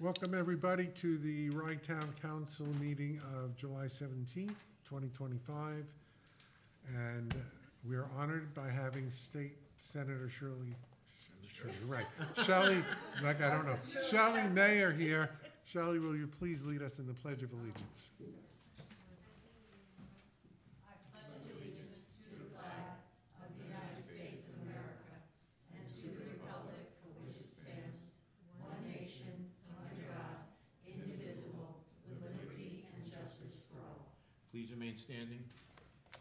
Welcome everybody to the Rye-Town Council meeting of July 17th, 2025. And we are honored by having State Senator Shelley, right, Shelley, like I don't know, Shelley Mayer here. Shelley, will you please lead us in the Pledge of Allegiance? Please remain standing.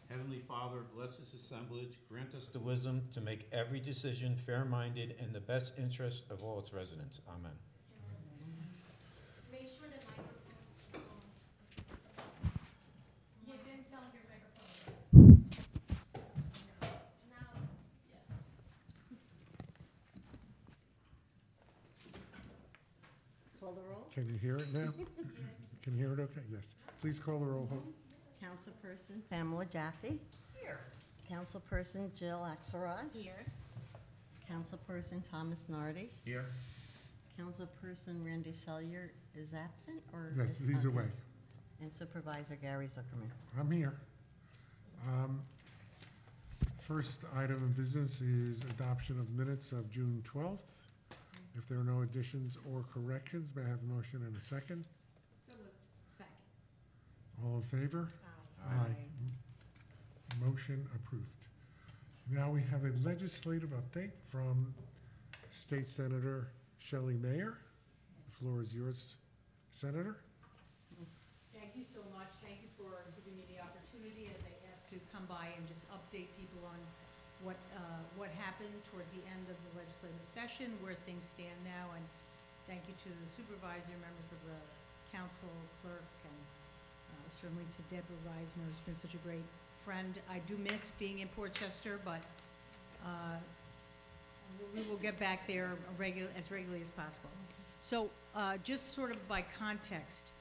Heavenly Father, bless this assemblage. Grant us the wisdom to make every decision fair-minded and the best interest of all its residents. Amen. Make sure the microphone. You didn't sound your microphone. Now, yeah. Call the roll. Can you hear it now? Yes. Can you hear it okay? Yes. Please call the roll. Councilperson Pamela Jaffe. Here. Councilperson Jill Axelrod. Here. Councilperson Thomas Nardi. Here. Councilperson Randy Sellier is absent, or? Yes, he's away. And Supervisor Gary Zuckerman. I'm here. First item of business is adoption of minutes of June 12th. If there are no additions or corrections, may I have a motion and a second? So moved. Second. All in favor? Aye. Motion approved. Now we have a legislative update from State Senator Shelley Mayer. The floor is yours, Senator. Thank you so much. Thank you for giving me the opportunity, as I asked, to come by and just update people on what happened towards the end of the legislative session, where things stand now, and thank you to the supervisor, members of the council, clerk, and certainly to Deborah Reisner, who's been such a great friend. I do miss being in Portchester, but we will get back there as regularly as possible. So just sort of by context,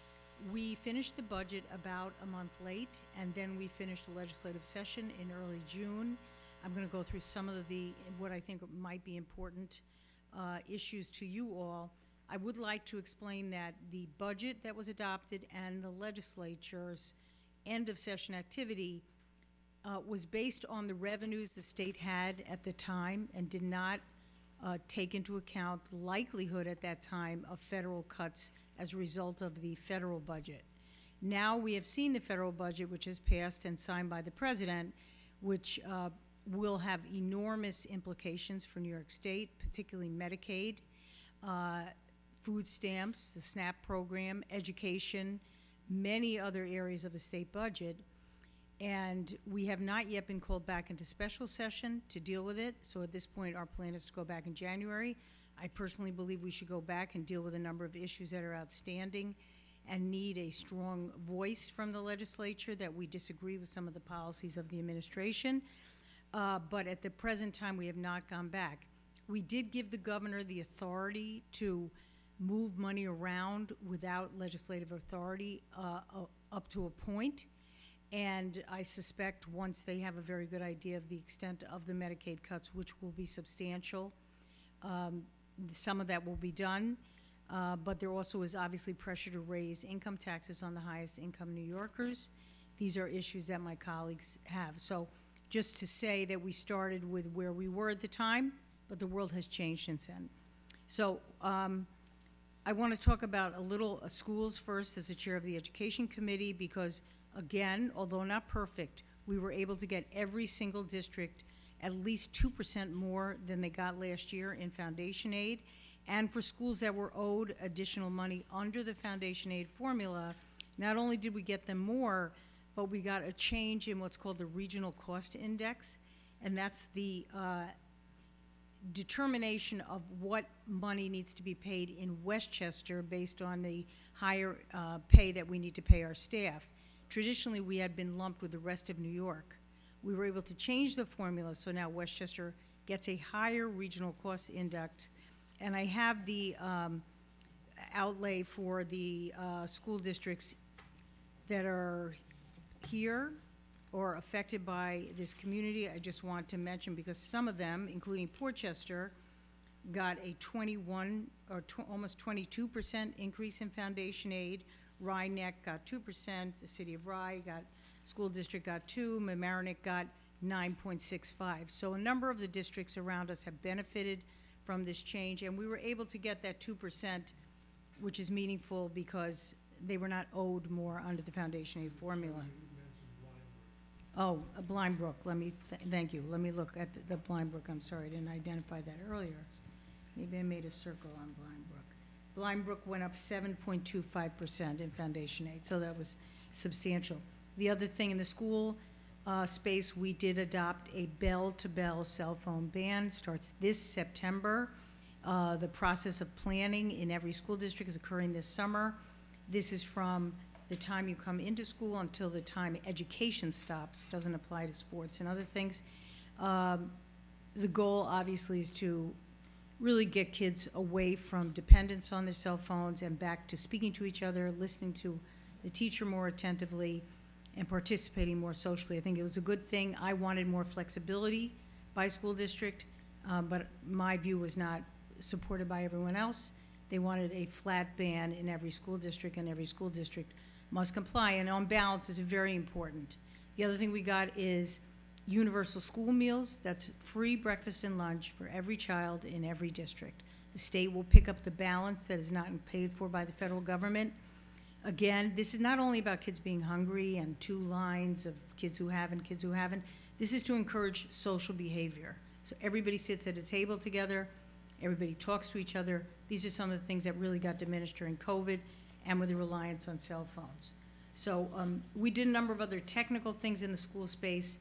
we finished the budget about a month late, and then we finished the legislative session in early June. I'm going to go through some of what I think might be important issues to you all. I would like to explain that the budget that was adopted and the legislature's end of session activity was based on the revenues the state had at the time and did not take into account the likelihood at that time of federal cuts as a result of the federal budget. Now we have seen the federal budget, which is passed and signed by the president, which will have enormous implications for New York State, particularly Medicaid, food stamps, the SNAP program, education, many other areas of the state budget. And we have not yet been called back into special session to deal with it. So at this point, our plan is to go back in January. I personally believe we should go back and deal with a number of issues that are outstanding and need a strong voice from the legislature that we disagree with some of the policies of the administration. But at the present time, we have not gone back. We did give the governor the authority to move money around without legislative authority up to a point. And I suspect once they have a very good idea of the extent of the Medicaid cuts, which will be substantial, some of that will be done. But there also is obviously pressure to raise income taxes on the highest income New Yorkers. These are issues that my colleagues have. So just to say that we started with where we were at the time, but the world has changed since then. So I want to talk about a little schools first as the chair of the Education Committee, because again, although not perfect, we were able to get every single district at least 2% more than they got last year in foundation aid. And for schools that were owed additional money under the foundation aid formula, not only did we get them more, but we got a change in what's called the regional cost index, and that's the determination of what money needs to be paid in Westchester based on the higher pay that we need to pay our staff. Traditionally, we had been lumped with the rest of New York. We were able to change the formula, so now Westchester gets a higher regional cost index, and I have the outlay for the school districts that are here or affected by this community. I just want to mention, because some of them, including Portchester, got a 21 or almost 22% increase in foundation aid. Rye Neck got 2%, the city of Rye got, school district got 2, Mamaroneck got 9.65. So a number of the districts around us have benefited from this change, and we were able to get that 2%, which is meaningful because they were not owed more under the foundation aid formula. Oh, Blind Brook, thank you. Let me look at the Blind Brook. I'm sorry, I didn't identify that earlier. Maybe I made a circle on Blind Brook. Blind Brook went up 7.25% in foundation aid, so that was substantial. The other thing in the school space, we did adopt a bell-to-bell cell phone ban. Starts this September. The process of planning in every school district is occurring this summer. This is from the time you come into school until the time education stops. Doesn't apply to sports and other things. The goal, obviously, is to really get kids away from dependence on their cell phones and back to speaking to each other, listening to the teacher more attentively, and participating more socially. I think it was a good thing. I wanted more flexibility by school district, but my view was not supported by everyone else. They wanted a flat ban in every school district, and every school district must comply, and on balance is very important. The other thing we got is universal school meals. That's free breakfast and lunch for every child in every district. The state will pick up the balance that is not paid for by the federal government. Again, this is not only about kids being hungry and 2 lines of kids who have and kids who haven't. This is to encourage social behavior. So everybody sits at a table together, everybody talks to each other. These are some of the things that really got diminished during COVID and with the reliance on cell phones. So we did a number of other technical things in the school space,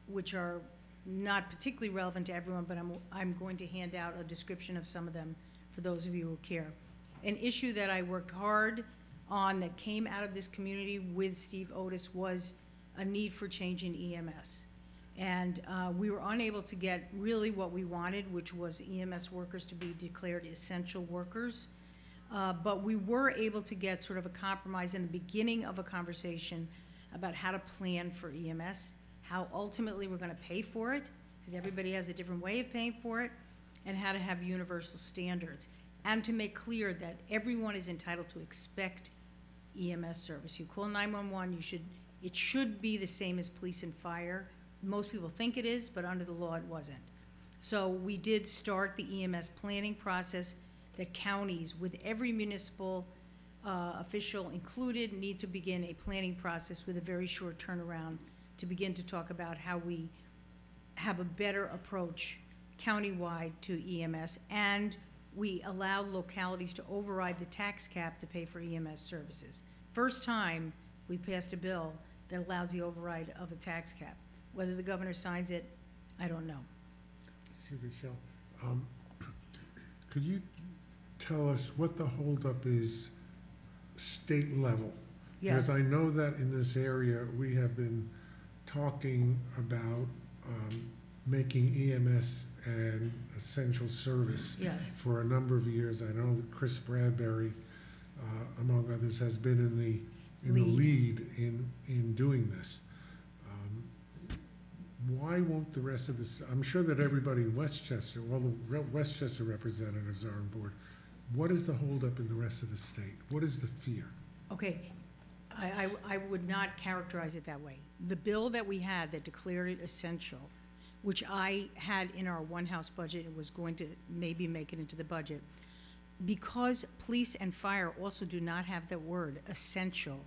which are not particularly relevant to everyone, but I'm going to hand out a description of some of them for those of you who care. An issue that I worked hard on that came out of this community with Steve Otis was a need for change in EMS. And we were unable to get really what we wanted, which was EMS workers to be declared essential workers. But we were able to get sort of a compromise in the beginning of a conversation about how to plan for EMS, how ultimately we're going to pay for it, because everybody has a different way of paying for it, and how to have universal standards, and to make clear that everyone is entitled to expect EMS service. You call 911, it should be the same as police and fire. Most people think it is, but under the law it wasn't. So we did start the EMS planning process that counties, with every municipal official included, need to begin a planning process with a very short turnaround to begin to talk about how we have a better approach countywide to EMS, and we allow localities to override the tax cap to pay for EMS services. First time we passed a bill that allows the override of a tax cap. Whether the governor signs it, I don't know. See, Michelle, could you tell us what the holdup is state level? Yes. Because I know that in this area, we have been talking about making EMS an essential service Yes. for a number of years. I know that Chris Bradbury, among others, has been in the lead in doing this. Why won't the rest of this? I'm sure that everybody in Westchester, all the Westchester representatives are on board. What is the holdup in the rest of the state? What is the fear? Okay, I would not characterize it that way. The bill that we had that declared it essential, which I had in our one-house budget, it was going to maybe make it into the budget, because police and fire also do not have the word essential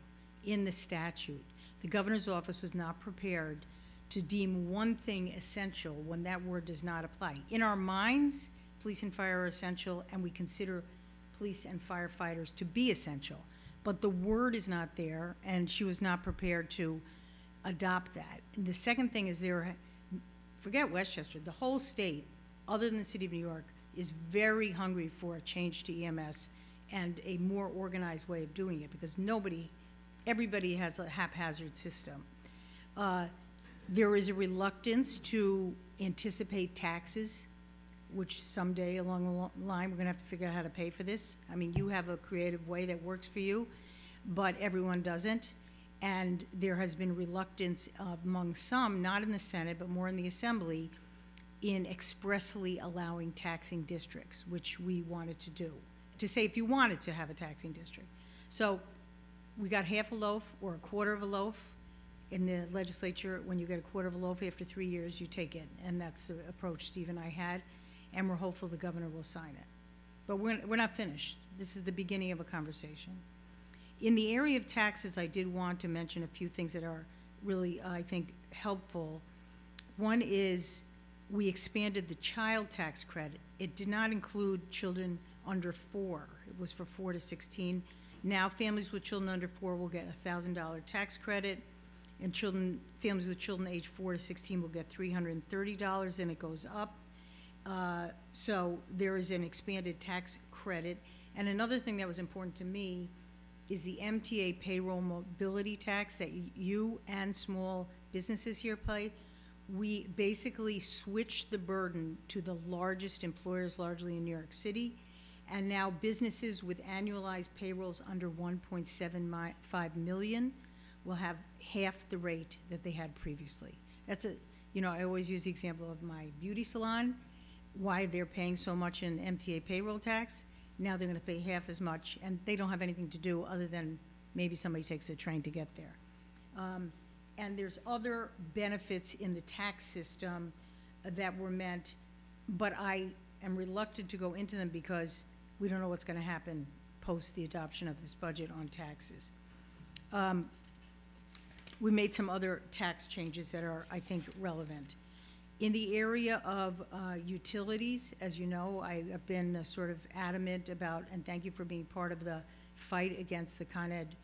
in the statute. The governor's office was not prepared to deem one thing essential when that word does not apply. In our minds, police and fire are essential, and we consider police and firefighters to be essential. But the word is not there, and she was not prepared to adopt that. And the second thing is forget Westchester, the whole state, other than the city of New York, is very hungry for a change to EMS and a more organized way of doing it, because everybody has a haphazard system. There is a reluctance to anticipate taxes, which someday along the line, we're gonna have to figure out how to pay for this. I mean, you have a creative way that works for you, but everyone doesn't. And there has been reluctance among some, not in the Senate, but more in the Assembly, in expressly allowing taxing districts, which we wanted to do, to say if you wanted to have a taxing district. So we got half a loaf or a quarter of a loaf in the legislature. When you get a quarter of a loaf after 3 years, you take it. And that's the approach Steve and I had, and we're hopeful the governor will sign it. But we're not finished. This is the beginning of a conversation. In the area of taxes, I did want to mention a few things that are really, I think, helpful. One is we expanded the child tax credit. It did not include children under 4. It was for 4 to 16. Now families with children under 4 will get a $1,000 tax credit, and families with children aged 4 to 16 will get $330, and it goes up. So there is an expanded tax credit. And another thing that was important to me is the MTA payroll mobility tax that you and small businesses here pay. We basically switched the burden to the largest employers, largely in New York City, and now businesses with annualized payrolls under 1.75 million will have half the rate that they had previously. That's I always use the example of my beauty salon, why they're paying so much in MTA payroll tax. Now they're gonna pay half as much, and they don't have anything to do other than maybe somebody takes a train to get there. And there's other benefits in the tax system that were meant, but I am reluctant to go into them because we don't know what's gonna happen post the adoption of this budget on taxes. We made some other tax changes that are, I think, relevant. In the area of utilities, as you know, I have been sort of adamant about, and thank you for being part of the fight against the Con Ed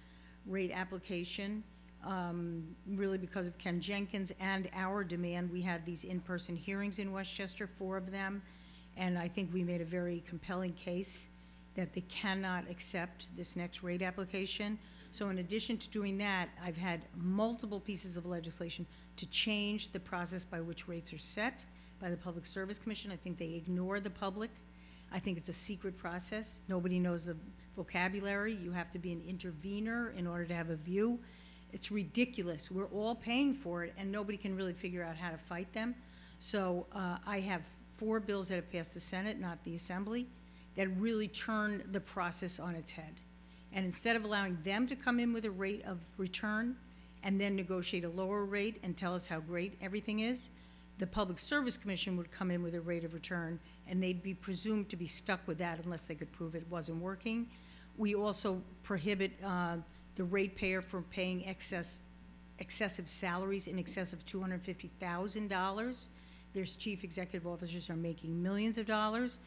rate application. Really because of Ken Jenkins and our demand, we had these in-person hearings in Westchester, 4 of them, and I think we made a very compelling case that they cannot accept this next rate application. So in addition to doing that, I've had multiple pieces of legislation to change the process by which rates are set by the Public Service Commission. I think they ignore the public. I think it's a secret process. Nobody knows the vocabulary. You have to be an intervener in order to have a view. It's ridiculous. We're all paying for it, and nobody can really figure out how to fight them. So I have 4 bills that have passed the Senate, not the Assembly, that really turn the process on its head. And instead of allowing them to come in with a rate of return and then negotiate a lower rate and tell us how great everything is, the Public Service Commission would come in with a rate of return, and they'd be presumed to be stuck with that unless they could prove it wasn't working. We also prohibit the ratepayer from paying excessive salaries in excess of $250,000. Their chief executive officers are making millions of dollars.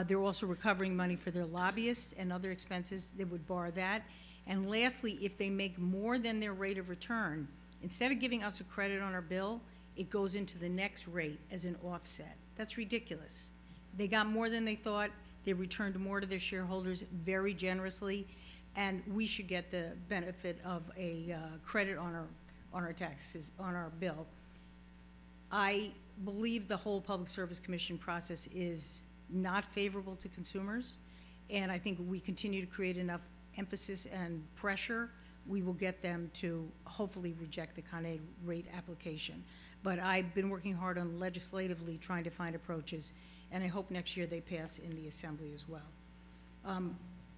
They're also recovering money for their lobbyists and other expenses. They would bar that. And lastly, if they make more than their rate of return, instead of giving us a credit on our bill, it goes into the next rate as an offset. That's ridiculous. They got more than they thought. They returned more to their shareholders very generously, and we should get the benefit of a credit on our taxes, on our bill. I believe the whole Public Service Commission process is not favorable to consumers, and I think we continue to create enough emphasis and pressure, we will get them to hopefully reject the Con Ed rate application. But I've been working hard on legislatively trying to find approaches, and I hope next year they pass in the Assembly as well.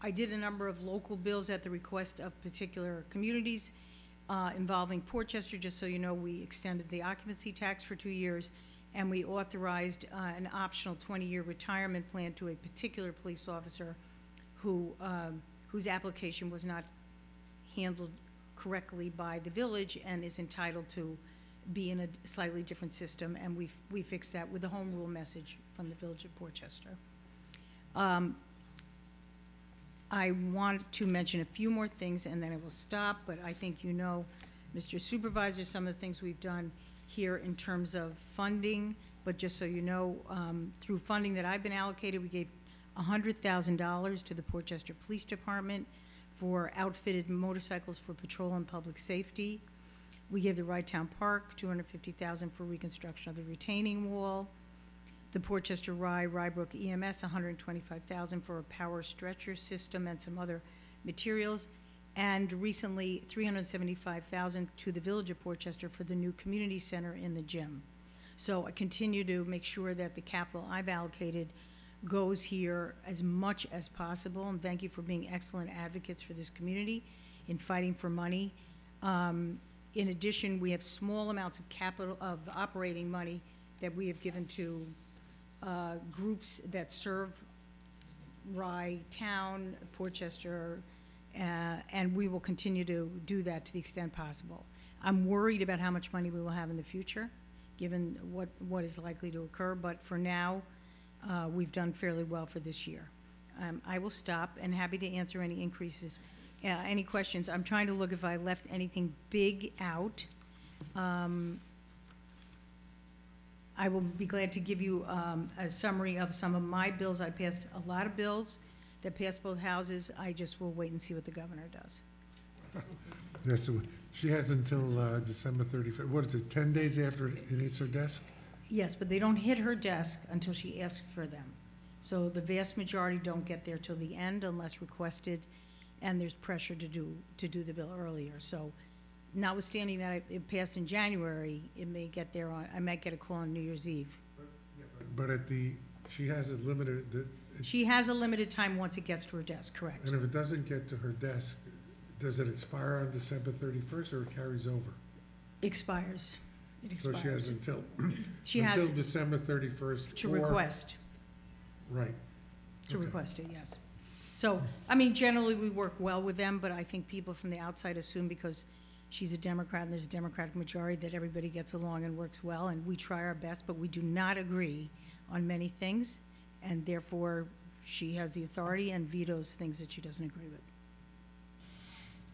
I did a number of local bills at the request of particular communities involving Portchester. Just so you know, we extended the occupancy tax for 2 years, and we authorized an optional 20-year retirement plan to a particular police officer whose application was not handled correctly by the village and is entitled to be in a slightly different system, and we fixed that with a home rule message from the village of Portchester. I want to mention a few more things and then I will stop, but I think you know, Mr. Supervisor, some of the things we've done here in terms of funding, but just so you know, through funding that I've been allocated, we gave $100,000 to the Portchester Police Department for outfitted motorcycles for patrol and public safety. We gave the Rye-Town Park $250,000 for reconstruction of the retaining wall. The Portchester Rye-Brook EMS $125,000 for a power stretcher system and some other materials. And recently $375,000 to the Village of Portchester for the new community center in the gym. So I continue to make sure that the capital I've allocated goes here as much as possible, and thank you for being excellent advocates for this community in fighting for money. In addition, we have small amounts of capital, of operating money that we have given to groups that serve Rye Town, Portchester, and we will continue to do that to the extent possible. I'm worried about how much money we will have in the future, given what is likely to occur, but for now, we've done fairly well for this year. I will stop and happy to answer any increases, any questions. I'm trying to look if I left anything big out. I will be glad to give you a summary of some of my bills. I passed a lot of bills that passed both houses. I just will wait and see what the governor does. Yes, so she has until December 31st. What is it, 10 days after it hits her desk? Yes, but they don't hit her desk until she asks for them. So the vast majority don't get there till the end unless requested, and there's pressure to do the bill earlier. So notwithstanding that it passed in January, it may get there on, I might get a call on New Year's Eve. But she has it limited, She has a limited time once it gets to her desk, correct? and if it doesn't get to her desk, does it expire on December 31st or it carries over? Expires. It So expires. she has until, She until has December 31st? to or- request, Right. to Okay. request it, yes. So, I mean, generally, we work well with them, but I think people from the outside assume because she's a Democrat and there's a Democratic majority that everybody gets along and works well, and we try our best, but we do not agree on many things, and therefore, she has the authority and vetoes things that she doesn't agree with.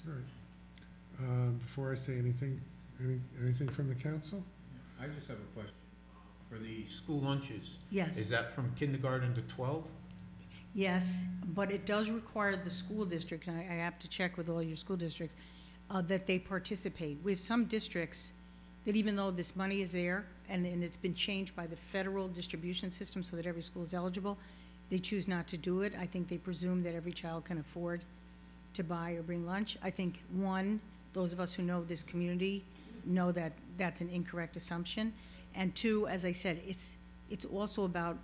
All right. Before I say anything, anything from the council? I just have a question. For the school lunches, Yes. is that from kindergarten to 12? Yes, but it does require the school district, and I have to check with all your school districts, that they participate. We have some districts that even though this money is there, and it's been changed by the federal distribution system so that every school is eligible, they choose not to do it. I think they presume that every child can afford to buy or bring lunch. I think, one, those of us who know this community know that that's an incorrect assumption. And two, as I said, it's also about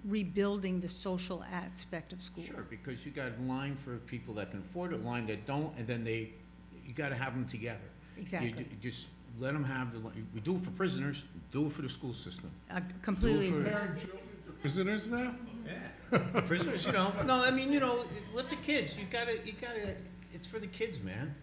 rebuilding the social aspect of school. Sure, because you got a line for people that can afford it, a line that don't, and then you gotta have them together. Exactly. You just let them have we do it for prisoners, do it for the school system. Completely Do it agree. Prisoners now? Yeah. Prisoners, no, I mean, let the kids, you gotta, it's for the kids, man.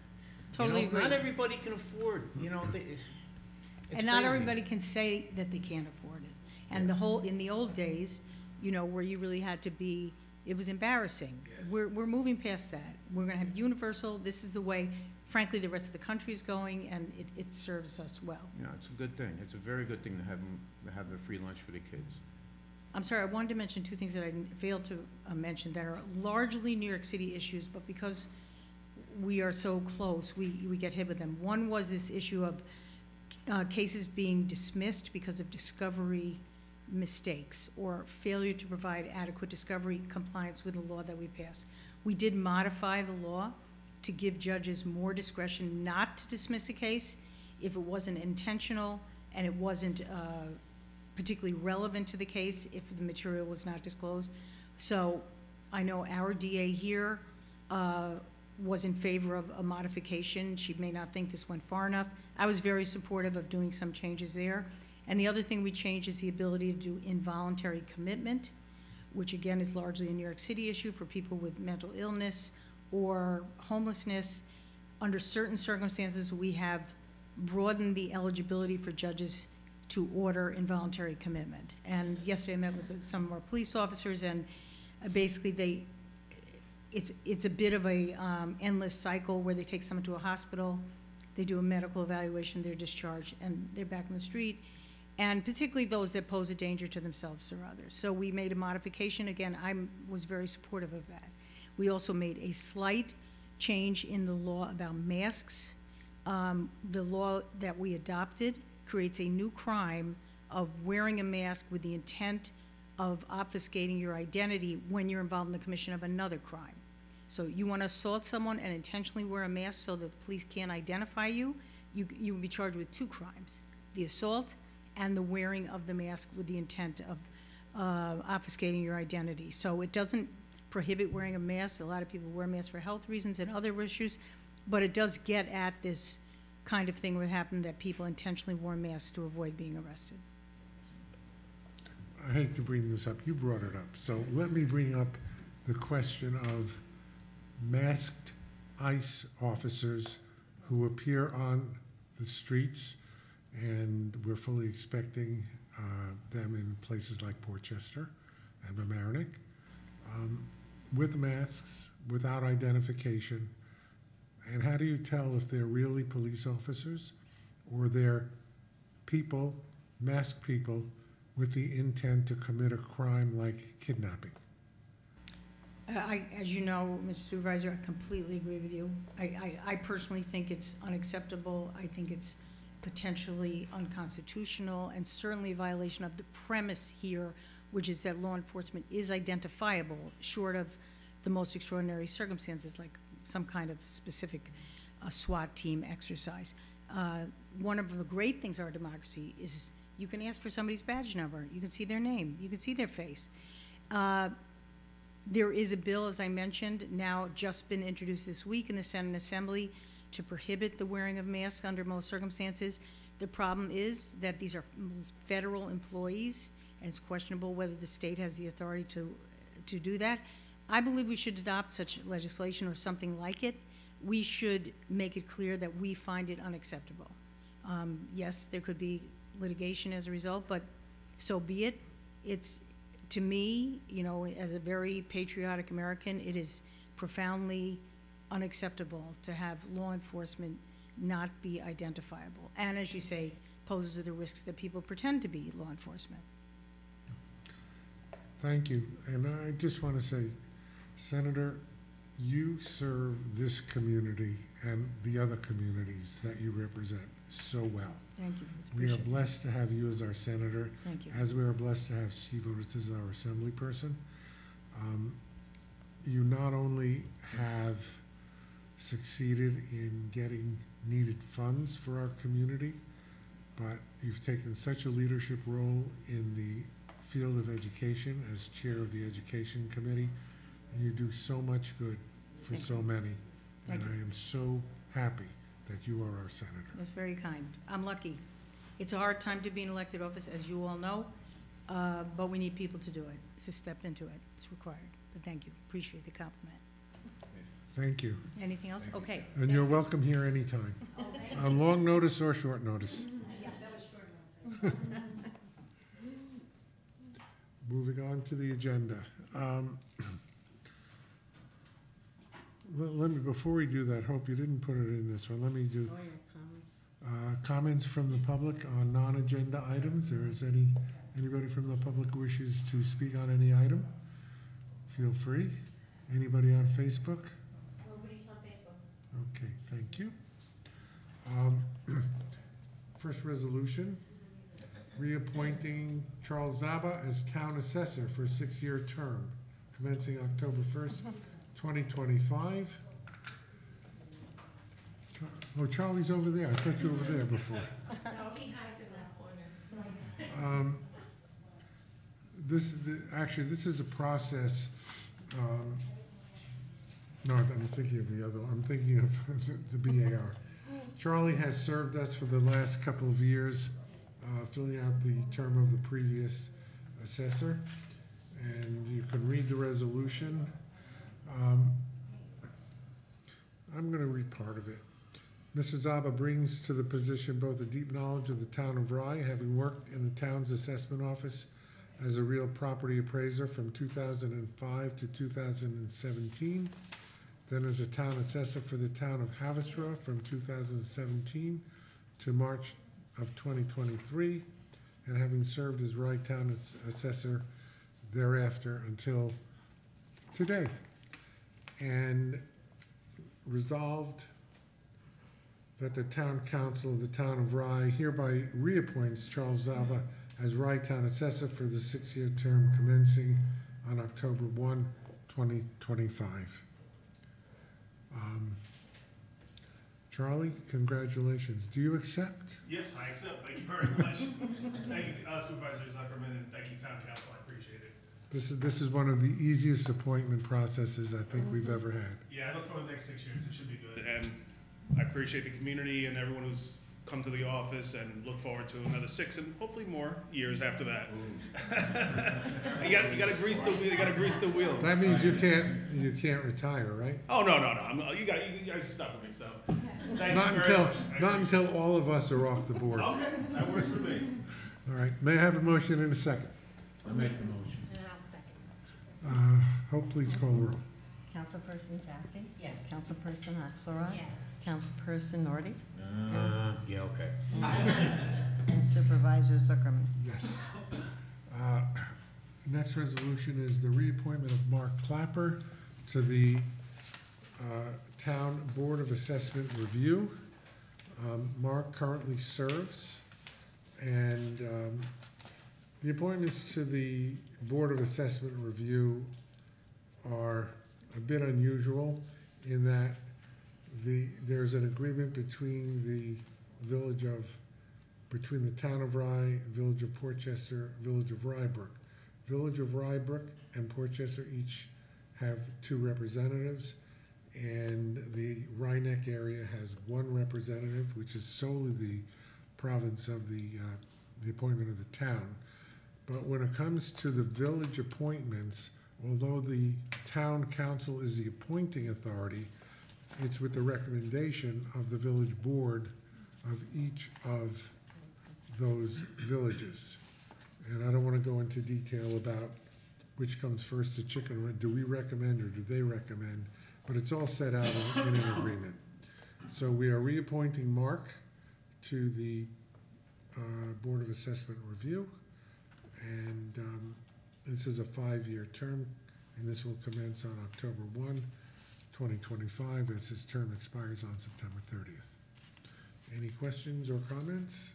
Totally agree. Not everybody can afford, it's And not crazy. everybody can say that they can't afford it. And in the old days, where you really had to be, it was embarrassing. Yeah. We're moving past that. We're gonna have universal, this is the way, frankly, the rest of the country is going, and it serves us well. Yeah, it's a good thing. It's a very good thing to have the free lunch for the kids. I'm sorry, I wanted to mention two things that I failed to mention that are largely New York City issues, but because we are so close, we get hit with them. One was this issue of cases being dismissed because of discovery mistakes or failure to provide adequate discovery compliance with the law that we passed. We did modify the law to give judges more discretion not to dismiss a case if it wasn't intentional and it wasn't particularly relevant to the case if the material was not disclosed. So I know our DA here was in favor of a modification. She may not think this went far enough. I was very supportive of doing some changes there. And the other thing we changed is the ability to do involuntary commitment, which again is largely a New York City issue for people with mental illness or homelessness. Under certain circumstances, we have broadened the eligibility for judges to order involuntary commitment. And yesterday I met with some of our police officers, and basically it's a bit of a endless cycle where they take someone to a hospital, they do a medical evaluation, they're discharged, and they're back on the street, and particularly those that pose a danger to themselves or others. So we made a modification. Again, I was very supportive of that. We also made a slight change in the law about masks. The law that we adopted creates a new crime of wearing a mask with the intent of obfuscating your identity when you're involved in the commission of another crime. So you want to assault someone and intentionally wear a mask so that the police can't identify you, you would be charged with two crimes, the assault and the wearing of the mask with the intent of obfuscating your identity. So it doesn't prohibit wearing a mask. A lot of people wear masks for health reasons and other issues, but it does get at this kind of thing that happened, that people intentionally wore masks to avoid being arrested. I hate to bring this up, you brought it up, so let me bring up the question of masked ICE officers who appear on the streets, and we're fully expecting them in places like Portchester and Mamaroneck, with masks, without identification. And how do you tell if they're really police officers or they're people, masked people, with the intent to commit a crime like kidnapping? As you know, Mr. Supervisor, I completely agree with you. I personally think it's unacceptable. I think it's potentially unconstitutional and certainly a violation of the premise here, which is that law enforcement is identifiable, short of the most extraordinary circumstances, like some kind of specific SWAT team exercise. One of the great things of our democracy is you can ask for somebody's badge number. You can see their name. You can see their face. There is a bill, as I mentioned, now just been introduced this week in the Senate and Assembly to prohibit the wearing of masks under most circumstances. The problem is that these are federal employees, and it's questionable whether the state has the authority to do that. I believe we should adopt such legislation or something like it. We should make it clear that we find it unacceptable. Yes, there could be litigation as a result, but so be it. It's, to me, you know, as a very patriotic American, it is profoundly unacceptable to have law enforcement not be identifiable. And as you say, poses the risks that people pretend to be law enforcement. Thank you. And I just want to say, Senator, you serve this community and the other communities that you represent so well. Thank you. We are blessed to have you as our senator, Thank you. as we are blessed to have Steve Otis as our assembly person. You not only have succeeded in getting needed funds for our community, but you've taken such a leadership role in the field of education as chair of the Education Committee, and you do so much good for Thank so many. Thank And you. I am so happy that you are our senator. That's very kind. I'm lucky. It's a hard time to be in elected office, as you all know, but we need people to do it. It's a step into it. It's required. But thank you. Appreciate the compliment. Thank you. Anything else? Okay. And you're welcome here anytime, on long notice or short notice. Yeah, that was short enough. Moving on to the agenda. Let me, before we do that, Hope, you didn't put it in this one. Let me do Oh, yeah, comments. comments from the public on non-agenda items. Or is anybody from the public who wishes to speak on any item? Feel free. Anybody on Facebook? Nobody's on Facebook. Okay, thank you. First resolution, reappointing Charles Zaba as town assessor for a 6-year term, commencing October 1st, 2025. Oh, Charlie's over there. I thought you were over there before. No, he hides in that corner. Actually, this is a process. No, I'm thinking of the other one. I'm thinking of the BAR. Charlie has served us for the last couple of years, filling out the term of the previous assessor. And you can read the resolution. I'm going to read part of it. Mr. Zaba brings to the position both a deep knowledge of the town of Rye, having worked in the town's assessment office as a real property appraiser from 2005 to 2017, then as a town assessor for the town of Haverstraw from 2017 to March of 2023, and having served as Rye Town Assessor thereafter until today. And resolved that the Town Council of the Town of Rye hereby reappoints Charles Zaba as Rye Town Assessor for the 6-year term commencing on October 1, 2025. Charlie, congratulations. Do you accept? Yes, I accept. Thank you very much. Thank you, Supervisor Zuckerman, and thank you, Town Council. I appreciate it. This is one of the easiest appointment processes I think we've ever had. Yeah, I look forward to the next 6 years. It should be good. And I appreciate the community and everyone who's come to the office, and look forward to another 6 and hopefully more years after that. you got to grease the wheel. You got to grease the wheels. That means you can't retire, right? Oh no. You guys stuck with me. So thank Not you very until much. I not appreciate until all of us are off the board. it. All Okay, that works for me. right. May I have a motion in a second? I make the motion. And I'll second. Hope, please call the roll. Councilperson Jaffe? Yes. Councilperson Axelrod? Yes. Councilperson Norty? Yeah, okay. And Supervisor Zuckerman? Yes. Next resolution is the reappointment of Mark Klapper to the Town Board of Assessment Review. Mark currently serves, and the appointments to the Board of Assessment Review are a bit unusual in that there's an agreement between the Town of Rye, Village of Portchester, Village of Rybrook. Village of Rybrook and Portchester each have 2 representatives, and the Rhinebeck area has 1 representative, which is solely the province of the appointment of the town. But when it comes to the village appointments, although the town council is the appointing authority, it's with the recommendation of the village board of each of those villages. And I don't want to go into detail about which comes first, the chicken, or do we recommend or do they recommend, but it's all set out in an agreement. So we are reappointing Mark to the Board of Assessment Review, and this is a 5-year term, and this will commence on October 1, 2025, as his term expires on September 30th. Any questions or comments?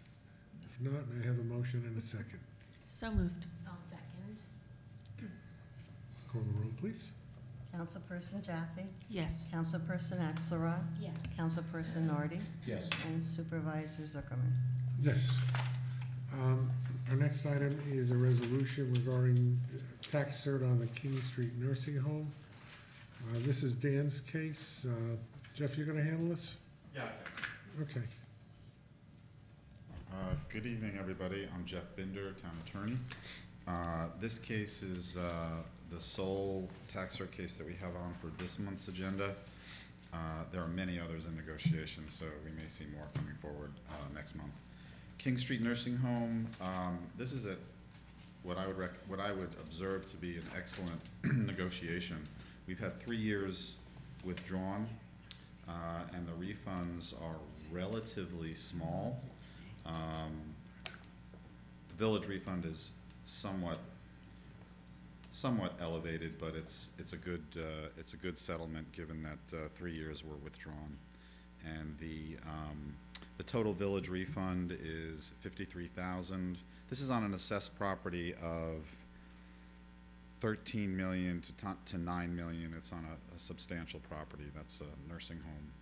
If not, may I have a motion and a second? So moved. I'll second. Call the roll, please. Councilperson Jaffe? Yes. Councilperson Axelrod? Yes. Councilperson Norty? Yes. And Supervisor Zuckerman? Yes. Our next item is a resolution regarding tax cert on the King Street Nursing Home. This is Dan's case. Jeff, you're gonna handle this? Yeah. Okay. Good evening, everybody. I'm Jeff Binder, Town Attorney. This case is the sole tax cert case that we have on for this month's agenda. There are many others in negotiation, so we may see more coming forward next month. King Street Nursing Home, this is what I would observe to be an excellent negotiation. We've had 3 years withdrawn, and the refunds are relatively small. The village refund is somewhat elevated, but it's a good settlement given that 3 years were withdrawn, and the total village refund is $53,000. This is on an assessed property of $13 million to $9 million. It's on a substantial property. That's a nursing home.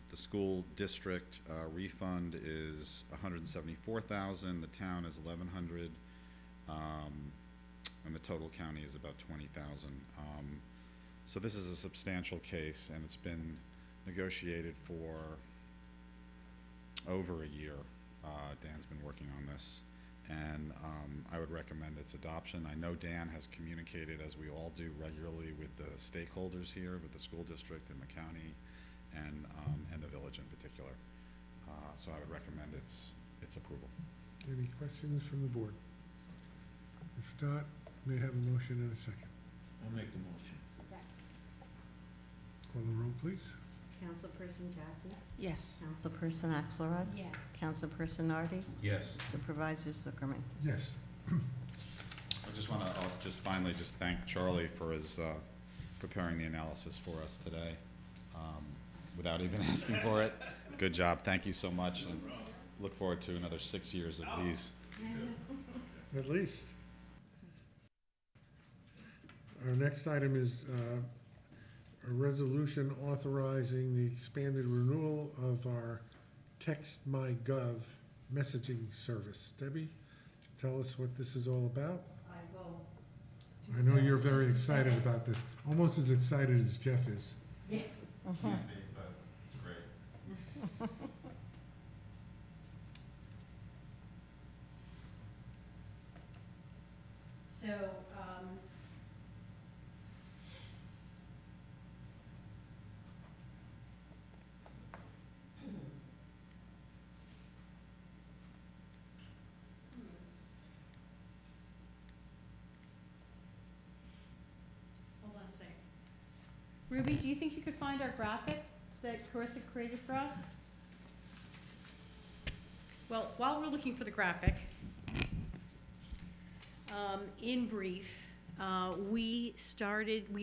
The school district refund is $174,000. The town is $1,100, and the total county is about $20,000. So this is a substantial case, and it's been negotiated for over a year. Dan's been working on this, and I would recommend its adoption. I know Dan has communicated, as we all do regularly, with the stakeholders here, with the school district and the county, and the village in particular. So I would recommend its approval. Any questions from the board? If not, may I have a motion and a second? I'll make the motion. Second. Call the roll, please. Councilperson Jaffe? Yes. Councilperson Axelrod? Yes. Councilperson Nardi? Yes. Supervisor Zuckerman? Yes. I'll just finally just thank Charlie for his preparing the analysis for us today, without even asking for it. Good job. Thank you so much, and look forward to another 6 years of these. At least. Our next item is a resolution authorizing the expanded renewal of our TextMyGov messaging service. Debbie, tell us what this is all about. I will. I know you're very excited about this, almost as excited as Jeff is. Can't be, but it's great. So, hold on a second. Ruby, do you think you could find our graphic that Carissa created for us? Well, while we're looking for the graphic, in brief, we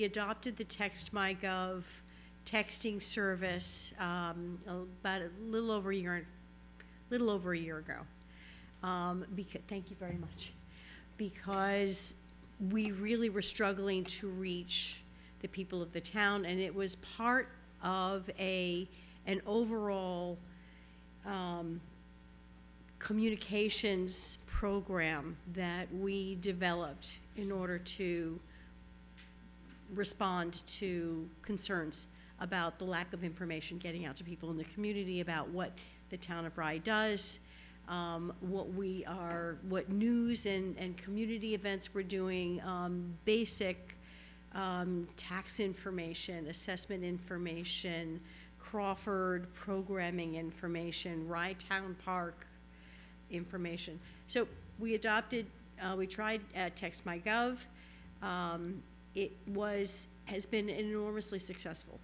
adopted the TextMyGov texting service about a little over a year ago. Thank you very much. Because we really were struggling to reach the people of the town, and it was part of an overall communications program that we developed in order to respond to concerns about the lack of information getting out to people in the community about what the town of Rye does, what news and community events we're doing, basic tax information, assessment information, Crawford programming information, Rye Town Park information. So we tried TextMyGov. It has been enormously successful.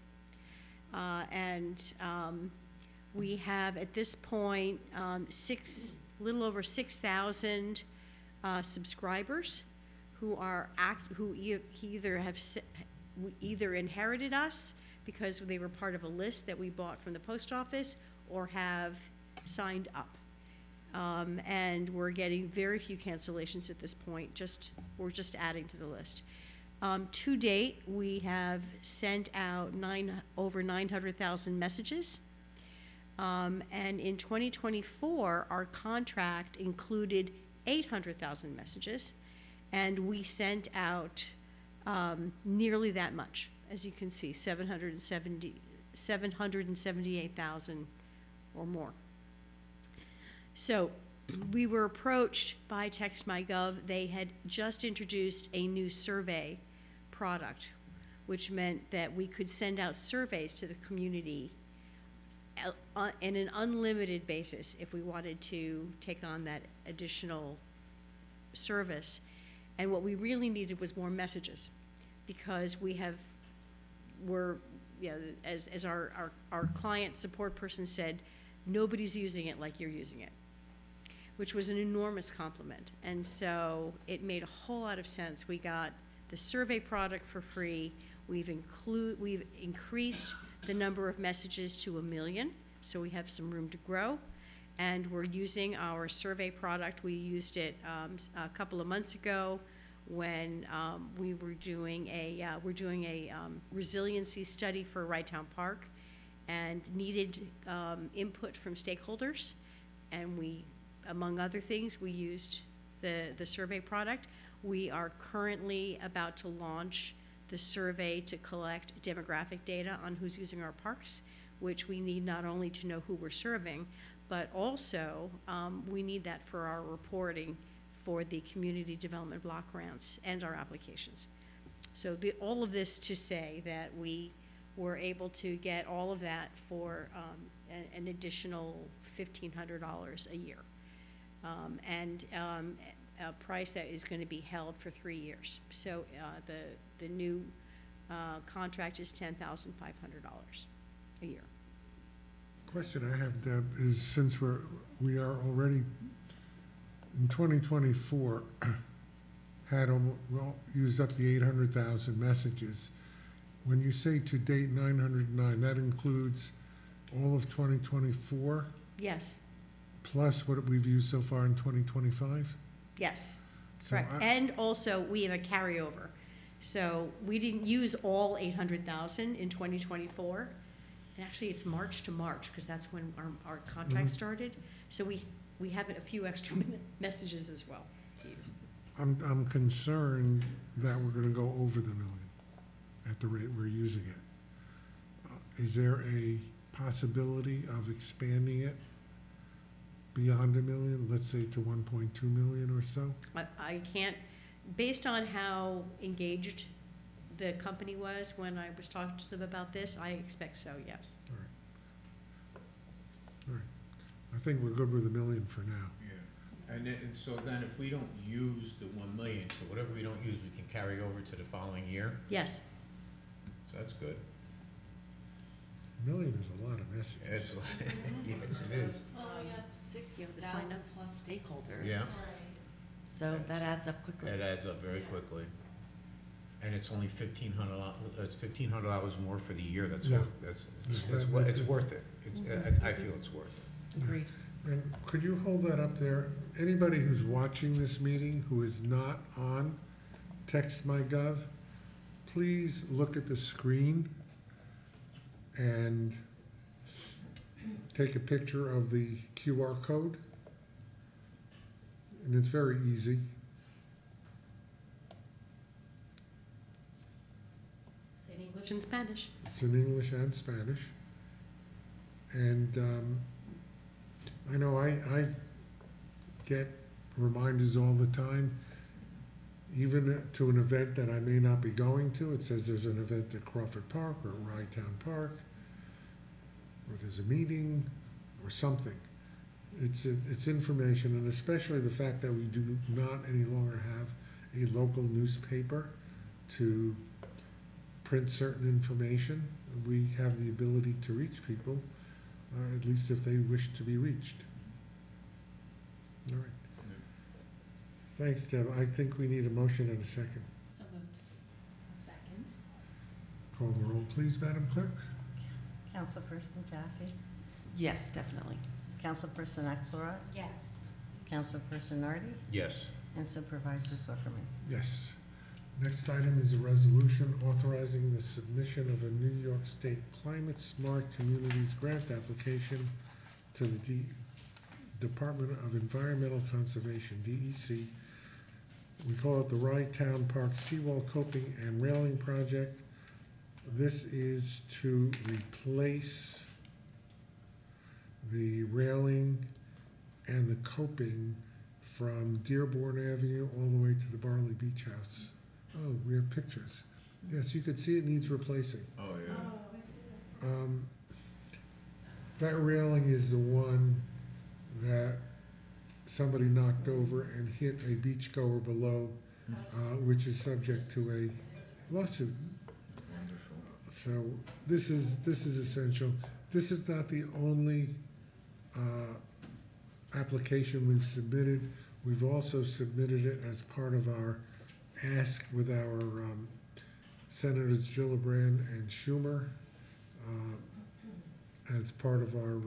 We have at this point little over 6,000 subscribers who either inherited us because they were part of a list that we bought from the post office or have signed up. And we're getting very few cancellations at this point. We're just adding to the list. To date, we have sent out over 900,000 messages. And in 2024, our contract included 800,000 messages, and we sent out nearly that much. As you can see, 778,000 or more. So we were approached by TextMyGov. They had just introduced a new survey product, which meant that we could send out surveys to the community on an unlimited basis if we wanted to take on that additional service. And what we really needed was more messages, because as our client support person said, nobody's using it like you're using it, which was an enormous compliment. And so it made a whole lot of sense. We got the survey product for free. We've increased the number of messages to 1 million, so we have some room to grow. And we're using our survey product. We used it a couple of months ago when we were doing a resiliency study for Rye Town Park, and needed input from stakeholders. And we, among other things, we used the survey product. We are currently about to launch the survey to collect demographic data on who's using our parks, which we need not only to know who we're serving, but also we need that for our reporting for the community development block grants and our applications. So all of this to say that we were able to get all of that for an additional $1,500 a year, and a price that is going to be held for 3 years. So the new contract is $10,500 a year. Question I have, Deb, is since we are already in 2024 used up the 800,000 messages. When you say to date 909, that includes all of 2024 Yes, plus what we've used so far in 2025? yes, So correct. And also, we have a carryover. So we didn't use all 800,000 in 2024. And actually, it's March to March, because that's when our contract started. So we have a few extra messages as well to use. I'm concerned that we're gonna go over the million at the rate we're using it. Is there a possibility of expanding it beyond $1 million, let's say to 1.2 million or so? I can't, based on how engaged the company was when I was talking to them about this, I expect so, yes. All right. I think we're good with $1 million for now. Yeah. And so then if we don't use the 1 million, so whatever we don't use, we can carry over to the following year? Yes, So that's good. $1 million is a lot of message. It's, yes, it is. Well, we have You have to sign 6,000 up. plus stakeholders. Yeah. So that adds up quickly. It adds up very quickly. And it's only $1,500, it's $1,500 more for the year, that's, Yeah. that's, Yeah, it's that- it's that's- worth it. It's, I feel it's worth it. Agreed. And could you hold that up there? Anybody who's watching this meeting who is not on TextMyGov, please look at the screen and take a picture of the QR code. And it's very easy. in English and Spanish. It's in English and Spanish. And I know I get reminders all the time, even to an event that I may not be going to. It says there's an event at Crawford Park or Rytown Park, or there's a meeting or something. It's information, and especially the fact that we do not any longer have a local newspaper to print certain information. We have the ability to reach people, at least if they wish to be reached. All right. Thanks, Deb. I think we need a motion and a second. So moved. A second. Call the roll, please, Madam Clerk. Councilperson Jaffe, Yes, definitely. Councilperson Axelrod, Yes. Councilperson Nardi, Yes. and Supervisor Zuckerman. Yes. Next item is a resolution authorizing the submission of a New York State Climate Smart Communities grant application to the Department of Environmental Conservation, DEC. We call it the Rytown Park Seawall Coping and Railing Project. This is to replace the railing and the coping from Dearborn Avenue all the way to the Barley Beach House. Oh, we have pictures. Yes, you could see it needs replacing. Oh, yeah. That railing is the one that somebody knocked over and hit a beachgoer below, which is subject to a lawsuit. Wonderful. So this is essential. This is not the only application we've submitted. We've also submitted it as part of our ask with our Senators Gillibrand and Schumer as part of our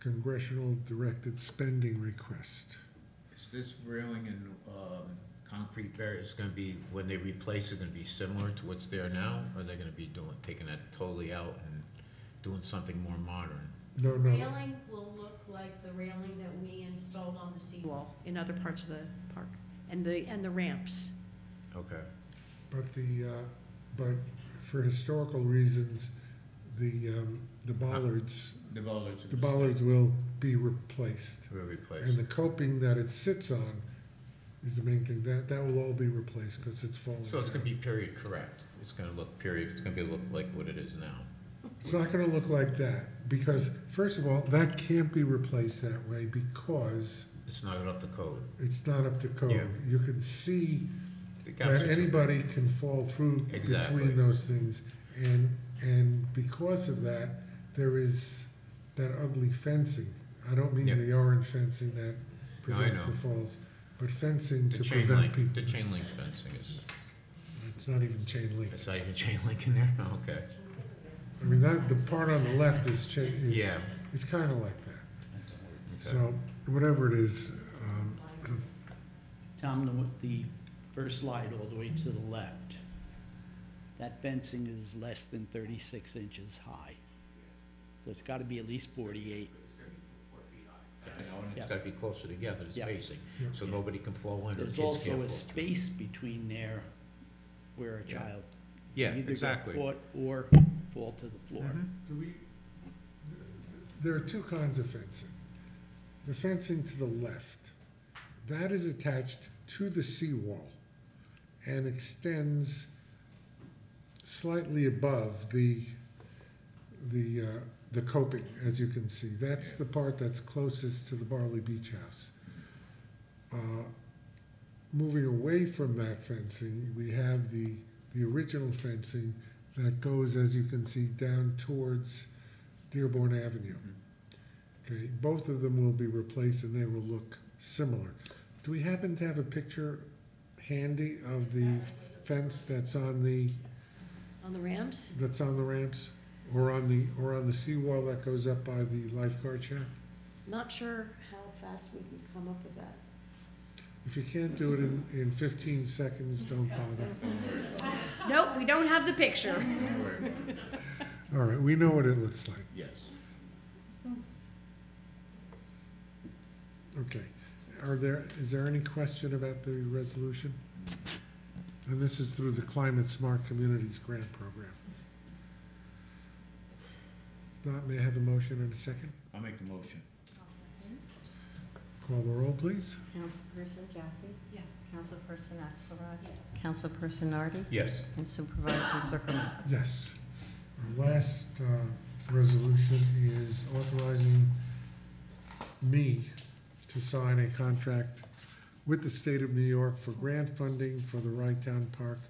congressional directed spending request. Is this railing and concrete barriers gonna be, when they replace it, gonna be similar to what's there now? Or are they gonna be taking that totally out and doing something more modern? No, no, Railing will look like the railing that we installed on the seawall in other parts of the park, and the ramps. Okay. but for historical reasons, the bollards, The bollards. the bollards will be replaced. Will And replace. the coping that it sits on is the main thing. That will all be replaced because it's falling So it's gonna down. be period correct. It's gonna look period, it's gonna look like what it is now. It's not gonna look like that, because, first of all, that can't be replaced that way because It's not up to code. it's not up to code. Yeah. You can see The gaps that are too- anybody can fall through Exactly. between those things. And because of that, there is that ugly fencing. I don't mean Yep. the orange fencing that prevents know. the falls, but fencing The to chain prevent link, people. the chain link fencing is, It's not even chain link. it's not even chain link in there? Oh, okay. I mean, the part on the left is Yeah. it's kind of like that. Okay. So whatever it is, Tom, the first slide all the way to the left, that fencing is less than 36 inches high. So it's gotta be at least 48. You know, and it's Yeah. gotta be closer together, the Yeah. spacing, Yeah. so nobody can fall in or There's kids also can't a fall. space between there where a Yeah. child Yeah, can either exactly. get caught or fall to the floor. Mhm. There are two kinds of fencing. The fencing to the left, that is attached to the seawall and extends slightly above the coping, as you can see. That's the part that's closest to the Barley Beach House. Moving away from that fencing, we have the original fencing that goes, as you can see, down towards Dearborn Avenue. Okay, both of them will be replaced and they will look similar. Do we happen to have a picture handy of the fence that's on the ramps? ramps? Or on the seawall that goes up by the lifeguard shack? Not sure how fast we can come up with that. If you can't do it in 15 seconds, don't bother. Nope, we don't have the picture. All right, we know what it looks like. Yes. Okay. Is there any question about the resolution? And this is through the Climate Smart Communities Grant Program. Not, may I have a motion and a second? I'll make the motion. Call the roll, please. Councilperson Jaffe? Yeah. Councilperson Axelrod? Yes. Councilperson Nardi? Yes. And Supervisor Zuckerman? Yes. Our last resolution is authorizing me to sign a contract with the state of New York for grant funding for the Wrighttown Park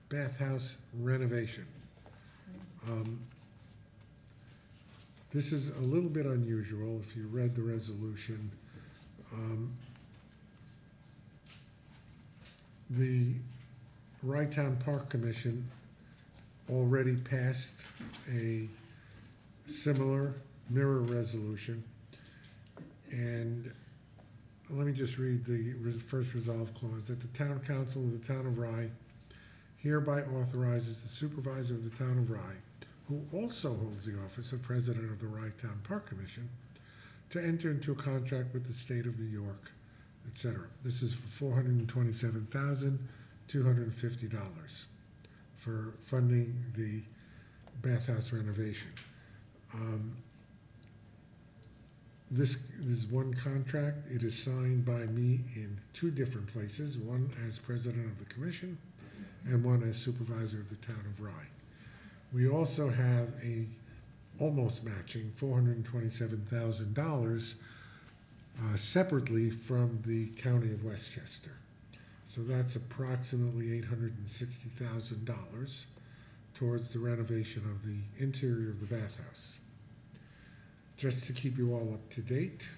Bathhouse renovation. This is a little bit unusual if you read the resolution. The Wrighttown Park Commission already passed a similar mirror resolution. And let me just read the first resolve clause, that the town council of the town of Rye hereby authorizes the supervisor of the town of Rye, who also holds the office of president of the Wrighttown Park Commission, to enter into a contract with the state of New York, etc. This is for $427,250 for funding the bathhouse renovation. This is one contract. It is signed by me in two different places, one as president of the commission and one as supervisor of the town of Rye. We also have a almost matching $427,000 separately from the county of Westchester. So that's approximately $860,000 towards the renovation of the interior of the bathhouse. Just to keep you all up to date,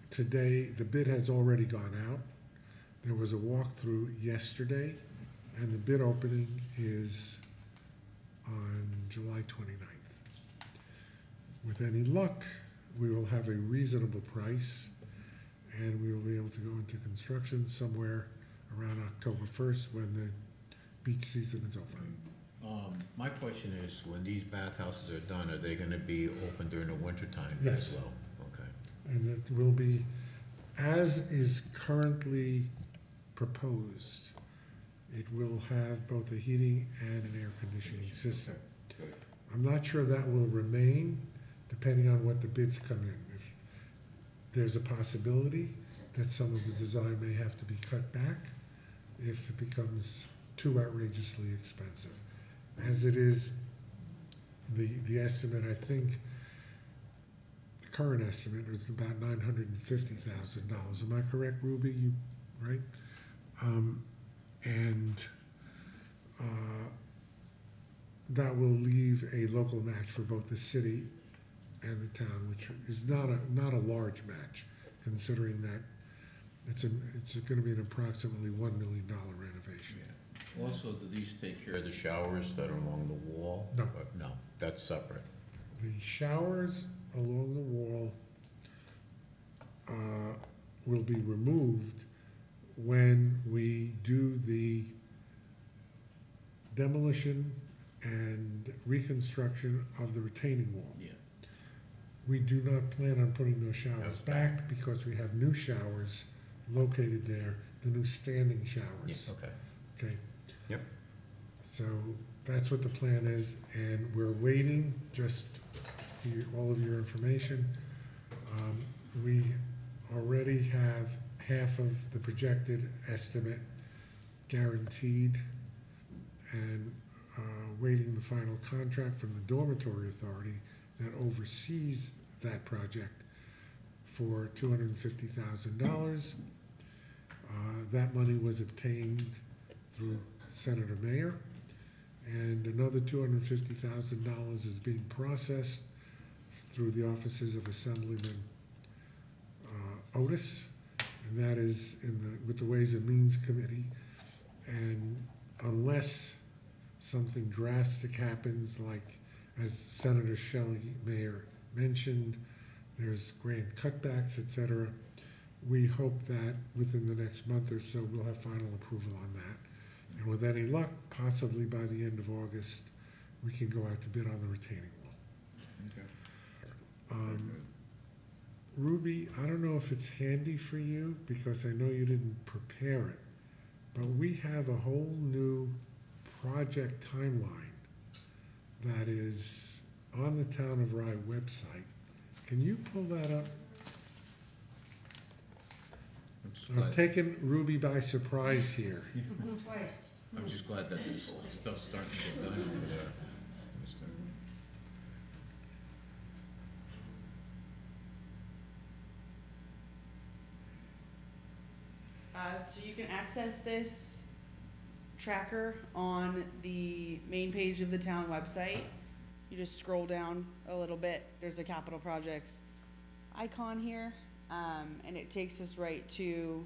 today the bid has already gone out. There was a walkthrough yesterday, and the bid opening is on July 29th. With any luck, we will have a reasonable price, and we will be able to go into construction somewhere around October 1st when the beach season is over. My question is, when these bathhouses are done, are they gonna be open during the winter time Yes. as well? Okay. And it will be, as is currently proposed, it will have both a heating and an air conditioning system. Good. I'm not sure that will remain, depending on what the bids come in. If there's a possibility that some of the design may have to be cut back if it becomes too outrageously expensive. As it is, the estimate, I think, the current estimate is about $950,000. Am I correct, Ruby? You, right? That will leave a local match for both the city and the town, which is not a large match, considering that it's gonna be an approximately $1 million renovation. Also, do these take care of the showers that are along the wall? No. No, that's separate. The showers along the wall will be removed when we do the demolition and reconstruction of the retaining wall. Yeah. We do not plan on putting those showers Those back because we have new showers located there, the new standing Yeah, showers. okay. Okay? Yep. So that's what the plan is, and we're waiting, just for all of your information. We already have half of the projected estimate guaranteed, and waiting the final contract from the dormitory authority that oversees that project for $250,000. That money was obtained through Senator Mayer, and another $250,000 is being processed through the offices of Assemblyman Otis, and that is with the Ways and Means Committee. And unless something drastic happens, like as Senator Shelley Mayer mentioned, there's grant cutbacks, et cetera, we hope that within the next month or so, we'll have final approval on that. And with any luck, possibly by the end of August, we can go out to bid on the retaining wall. Okay. Ruby, I don't know if it's handy for you, because I know you didn't prepare it, but we have a whole new project timeline that is on the Town of Rye website. Can you pull that up? I'm just I've glad, taken Ruby by surprise here. Twice. I'm just glad that this stuff's starting to get done over there. Mr. So you can access this tracker on the main page of the town website. You just scroll down a little bit, there's a capital projects icon here, and it takes us right to,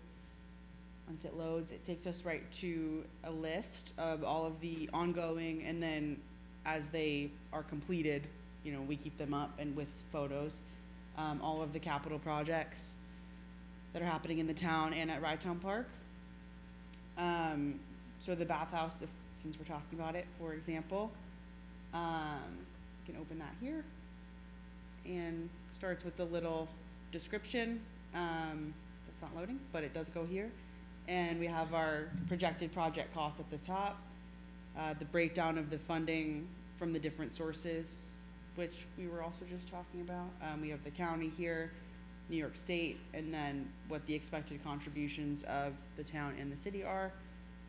once it loads, it takes us right to a list of all of the ongoing, and then as they are completed, you know, we keep them up and with photos, all of the capital projects that are happening in the town and at Rye Town Park. So the Bathhouse, since we're talking about it, for example, you can open that here, and starts with the little description. That's not loading, but it does go here. And we have our projected project costs at the top, the breakdown of the funding from the different sources, which we were also just talking about. We have the county here, New York State, and then what the expected contributions of the town and the city are.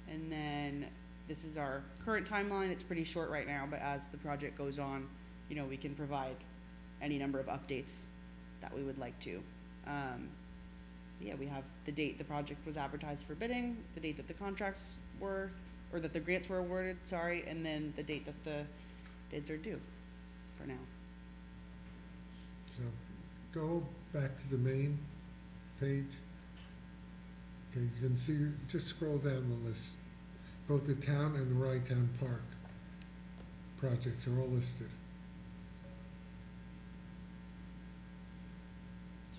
And then this is our current timeline. It's pretty short right now, but as the project goes on, you know, we can provide any number of updates that we would like to. Yeah, we have the date the project was advertised for bidding, the date that the contracts were, or that the grants were awarded, sorry, and then the date that the bids are due for now. So go back to the main page. Okay, you can see, just scroll down the list. Both the town and the Rye Town Park projects are all listed.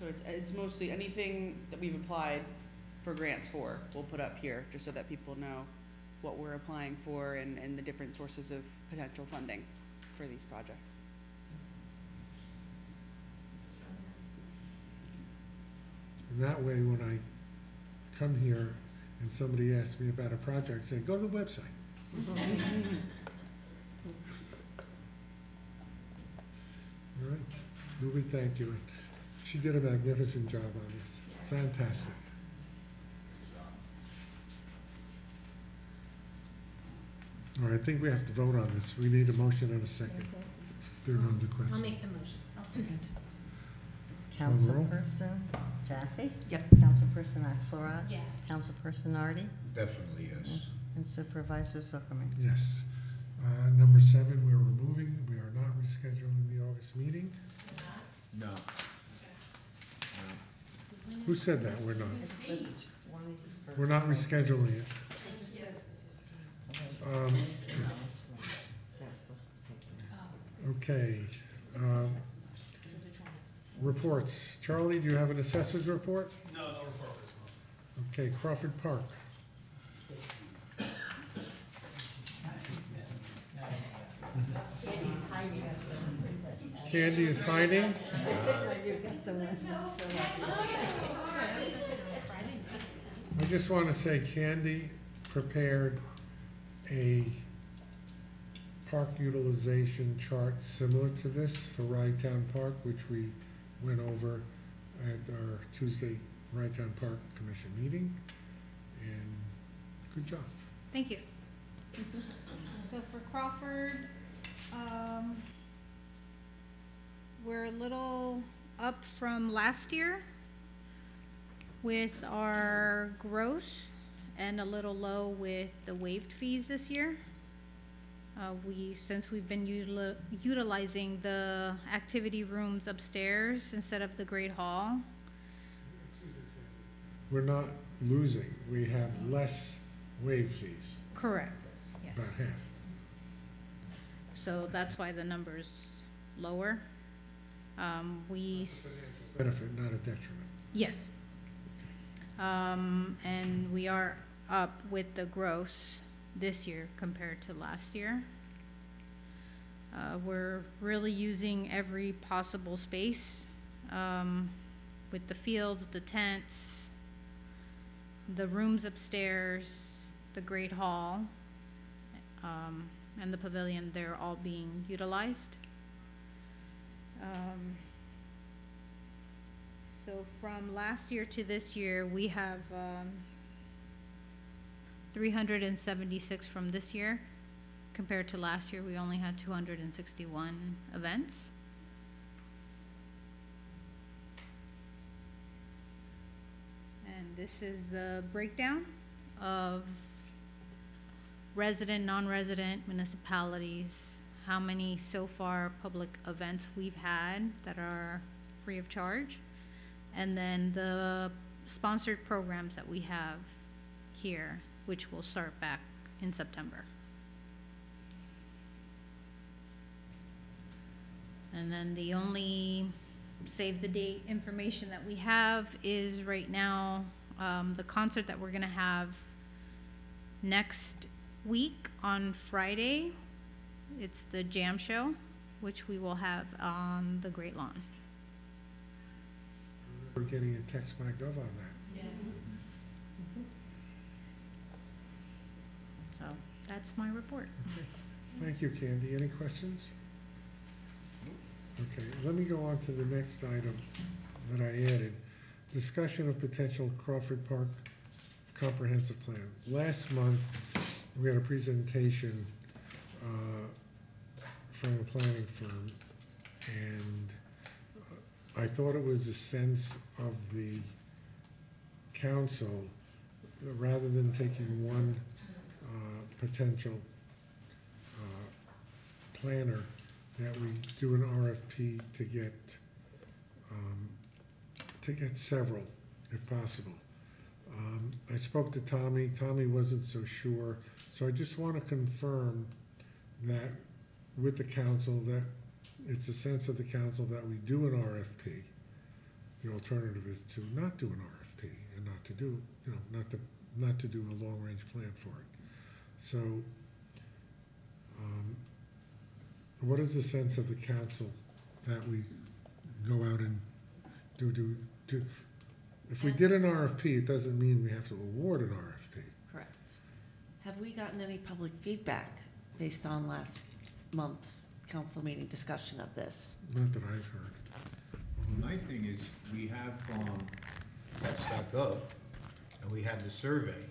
So it's mostly anything that we've applied for grants for, we'll put up here, just so that people know what we're applying for and the different sources of potential funding for these projects. And that way, when I come here and somebody asks me about a project, say, go to the website. All right, Ruby, thank you. She did a magnificent job on this. Fantastic. All right, I think we have to vote on this. We need a motion and a second. If there are no other I'll questions. make the motion. I'll second. Councilperson Jaffe? Yep. Councilperson Axelrod? Yes. Councilperson Nardi? Definitely, yes. And Supervisor Zuckerman? Yes. Number 7, we're removing. We are not rescheduling the August meeting. No. Who said that? We're not. It's the 20 for- We're not rescheduling it. Okay. They're supposed to take them. Okay. Reports. Charlie, do you have an assessor's report? No report this month. Okay, Crawford Park. Candy is hiding. I just want to say Candy prepared a park utilization chart similar to this for Ragtown Park, which we went over at our Tuesday Ragtown Park Commission meeting. And good job. Thank you. So for Crawford, we're a little up from last year with our gross and a little low with the waived fees this year. Since we've been utilizing the activity rooms upstairs instead of the Great Hall. We're not losing, we have less waive fees, Correct. Yes. about half. So that's why the number's lower. Benefit, not a detriment. Yes. And we are up with the gross this year compared to last year. We're really using every possible space, with the fields, the tents, the rooms upstairs, the Great Hall, and the pavilion. They're all being utilized. So from last year to this year, we have 376 from this year. Compared to last year, we only had 261 events. And this is the breakdown of resident, non-resident municipalities, how many so far public events we've had that are free of charge, and then the sponsored programs that we have here, which will start back in September. And then the only save the date information that we have is right now, the concert that we're gonna have next week on Friday. It's the jam show, which we will have on the Great Lawn. We're getting a TextMyGov on that. Yeah. So that's my report. Thank you, Candy. Any questions? Okay, let me go on to the next item that I added. Discussion of potential Crawford Park comprehensive plan. Last month, we had a presentation from a planning firm, and I thought it was a sense of the council, rather than taking one potential planner, that we do an RFP to get several, if possible. I spoke to Tommy. Tommy wasn't so sure, so I just want to confirm that with the council, that it's a sense of the council that we do an RFP. The alternative is to not do an RFP and not to do, not to do a long-range plan for it. So, what is the sense of the council that we go out and do? If we did an RFP, it doesn't mean we have to award an RFP. Correct. Have we gotten any public feedback based on last month's council meeting discussion of this? Not that I've heard. My thing is, we have text.gov, and we have the survey,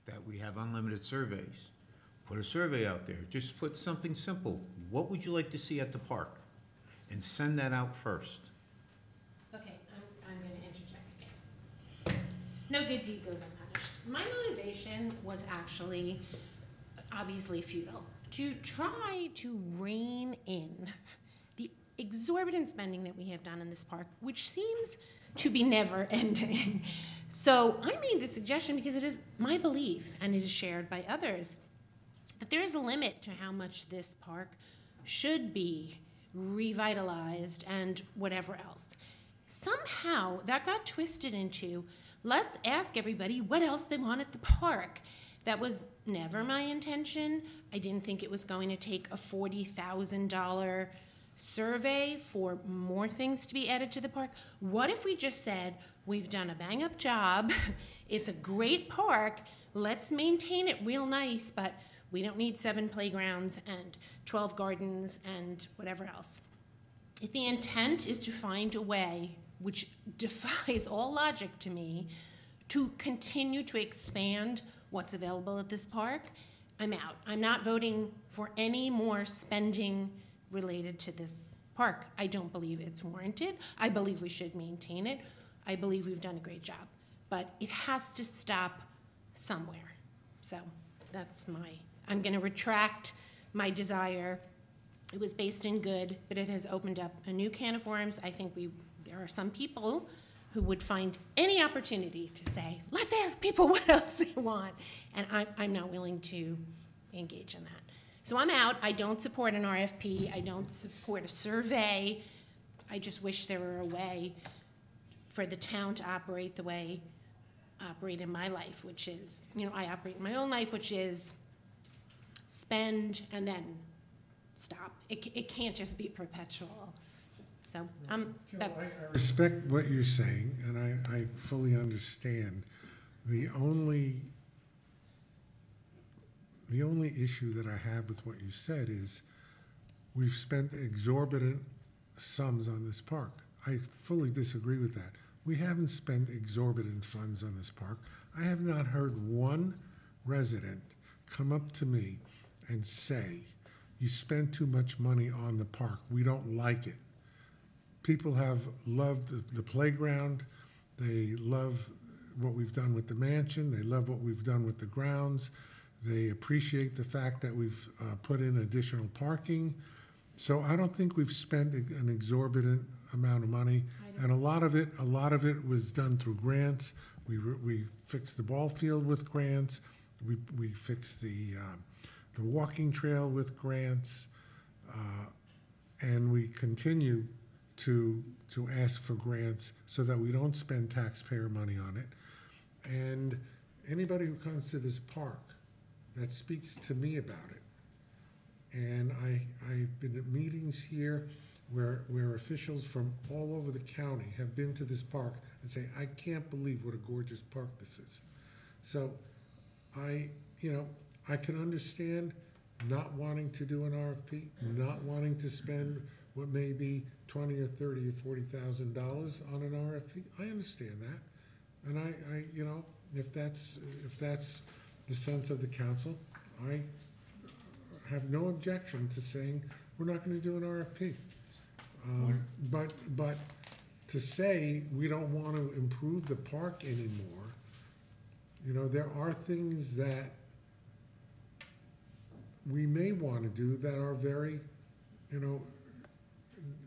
that we have unlimited surveys. Put a survey out there. Just put something simple. What would you like to see at the park? And send that out first. Okay, I'm gonna interject again. No good deed goes unpunished. My motivation was actually, obviously futile, to try to rein in the exorbitant spending that we have done in this park, which seems to be never ending. So I made the suggestion because it is my belief, and it is shared by others, that there is a limit to how much this park should be revitalized and whatever else. Somehow that got twisted into, let's ask everybody what else they want at the park. That was never my intention. I didn't think it was going to take a $40,000 survey for more things to be added to the park. What if we just said, we've done a bang-up job, it's a great park, let's maintain it real nice, but we don't need 7 playgrounds and 12 gardens and whatever else. If the intent is to find a way, which defies all logic to me, to continue to expand what's available at this park, I'm out. I'm not voting for any more spending related to this park. I don't believe it's warranted. I believe we should maintain it. I believe we've done a great job. But it has to stop somewhere. So that's I'm gonna retract my desire. It was based in good, but it has opened up a new can of worms. I think there are some people who would find any opportunity to say, let's ask people what else they want. And I'm not willing to engage in that. So I'm out. I don't support an RFP. I don't support a survey. I just wish there were a way for the town to operate the way I operate in my life, which is, I operate in my own life, which is spend and then stop. It can't just be perpetual. So that's. I respect what you're saying, and I fully understand. The only issue that I have with what you said is we've spent exorbitant sums on this park. I fully disagree with that. We haven't spent exorbitant funds on this park. I have not heard one resident come up to me and say, you spent too much money on the park. We don't like it. People have loved the playground. They love what we've done with the mansion. They love what we've done with the grounds. They appreciate the fact that we've put in additional parking. So I don't think we've spent an exorbitant amount of money. And a lot of it was done through grants. We fixed the ball field with grants. We fixed the walking trail with grants. And we continue to ask for grants so that we don't spend taxpayer money on it. And anybody who comes to this park that speaks to me about it, and I've been at meetings here where officials from all over the county have been to this park and say, I can't believe what a gorgeous park this is. So I can understand not wanting to do an RFP, not wanting to spend what may be $20 or $30 or $40,000 on an RFP. I understand that, and I if that's the sense of the council, I have no objection to saying we're not going to do an RFP. But to say we don't want to improve the park anymore, there are things that we may want to do that are very,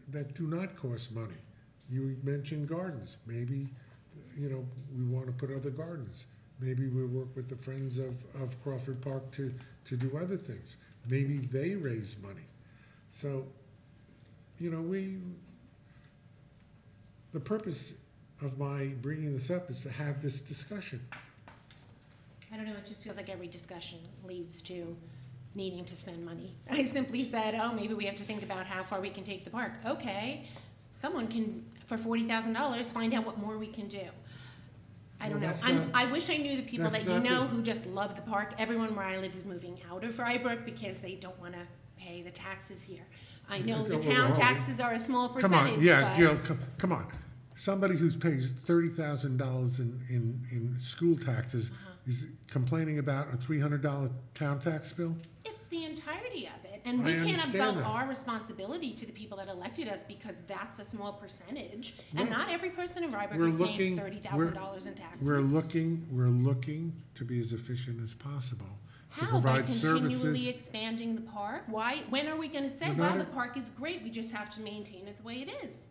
that do not cost money. You mentioned gardens. Maybe, we want to put other gardens. Maybe we work with the Friends of Crawford Park to do other things. Maybe they raise money. So, the purpose of my bringing this up is to have this discussion. I don't know, it just feels like every discussion leads to needing to spend money. I simply said, maybe we have to think about how far we can take the park. Okay, someone can, for $40,000, find out what more we can do. I don't know. I wish I knew the people that who just love the park. Everyone where I live is moving out of Rybrook because they don't want to pay the taxes here. I know the town taxes are a small percentage. Come on, yeah, Jill, come on. Somebody who pays $30,000 in school taxes is complaining about a $300 town tax bill? It's the entirety of it. And we can't absolve our responsibility to the people that elected us because that's a small percentage. And not every person in Rybrook is paying $30,000 in taxes. We're looking to be as efficient as possible. To How? By provide services. continually expanding the park? Why? When are we going to say, wow, the park is great, we just have to maintain it the way it is?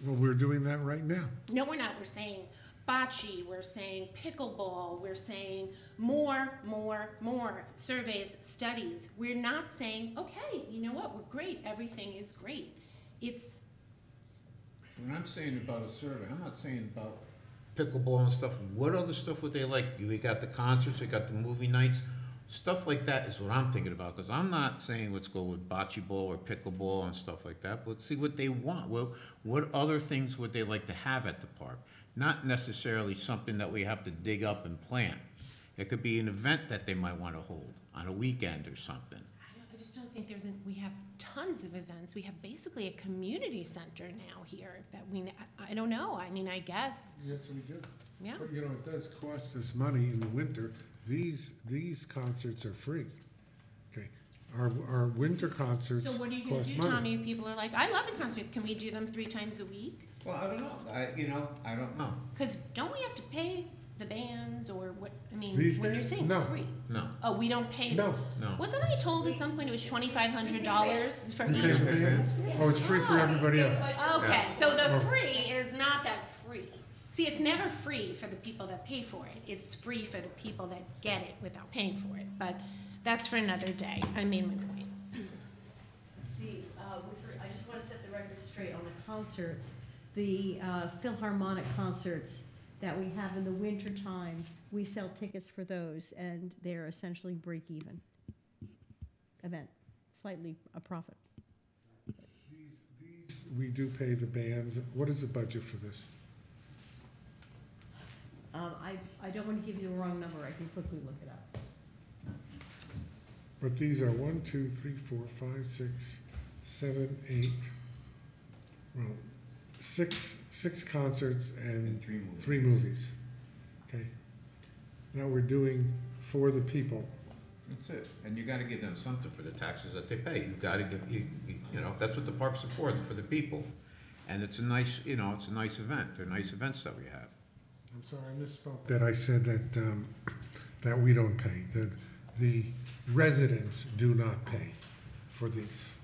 Well, we're doing that right now. No, we're not. We're saying bocce, we're saying pickleball, we're saying more surveys, studies. We're not saying, okay, you know what, we're great, everything is great. It's... When I'm saying about a survey, I'm not saying about pickleball and stuff, what other stuff would they like? We got the concerts, we got the movie nights, stuff like that is what I'm thinking about, because I'm not saying let's go with bocce ball or pickleball and stuff like that, but let's see what they want. Well, what other things would they like to have at the park? Not necessarily something that we have to dig up and plant. It could be an event that they might want to hold on a weekend or something. I just don't think we have tons of events. We have basically a community center now here that I don't know. I mean, I guess, Yes, we do. yeah. But, you know, it does cost us money in the winter. These concerts are free. Okay, our winter concerts So cost what are money. you gonna do, Tommy? If people are like, I love the concerts, can we do them 3 times a week? Well, I don't know, I don't know. Because don't we have to pay the bands or what, I mean, These when you're bands? saying No. free? No, Oh, we don't pay No. them? no. Wasn't I told at some point it was $2,500 for You pay each? the bands? Oh, it's free for everybody else. Okay, so the Oh. free is not that free. See, it's never free for the people that pay for it. It's free for the people that get it without paying for it. But that's for another day. I made my point. I just want to set the record straight on the concerts. The Philharmonic concerts that we have in the wintertime, we sell tickets for those, and they're essentially break-even event, slightly a profit. These, we do pay the bands. What is the budget for this? I don't want to give you the wrong number, I can quickly look it up. But these are 1, 2, 3, 4, 5, 6, 7, 8. Well, six concerts and 3 movies. Okay, that we're doing for the people. That's it. And you gotta give them something for the taxes that they pay. You gotta give, you know, that's what the parks are for the people. And it's a nice, you know, it's a nice event. They're nice events that we have. I'm sorry, I misspoke. That I said that we don't pay. The residents do not pay for these.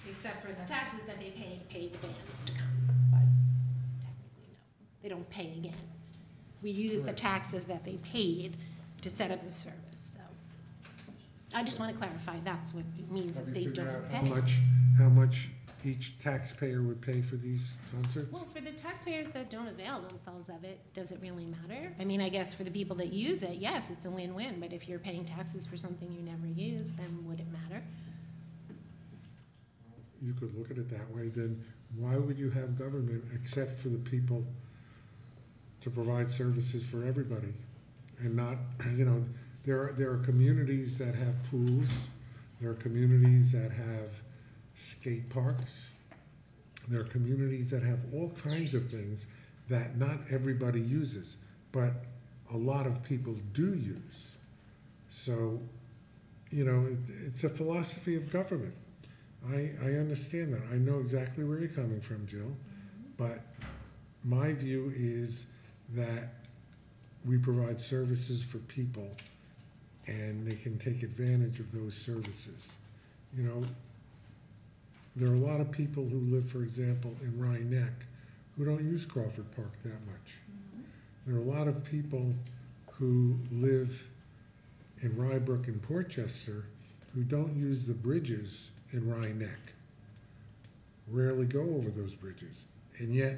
Except for the taxes that they pay the bands to come. But technically, no. They don't pay again. We use the taxes that they paid to set up the service, so. I just want to clarify, that's what it means Have if you they figured don't out pay. how much each taxpayer would pay for these concerts? Well, for the taxpayers that don't avail themselves of it, does it really matter? I mean, I guess for the people that use it, yes, it's a win-win, but if you're paying taxes for something you never use, then would it matter? You could look at it that way, then why would you have government except for the people to provide services for everybody? And not, you know, there are communities that have pools, there are communities that have skate parks, there are communities that have all kinds of things that not everybody uses, but a lot of people do use. So, you know, it's a philosophy of government. I understand that. I know exactly where you're coming from, Jill. But my view is that we provide services for people and they can take advantage of those services. You know, there are a lot of people who live, for example, in Rhine Neck who don't use Crawford Park that much. There are a lot of people who live in Rybrook and Portchester who don't use the bridges in Rhine Neck, rarely go over those bridges, and yet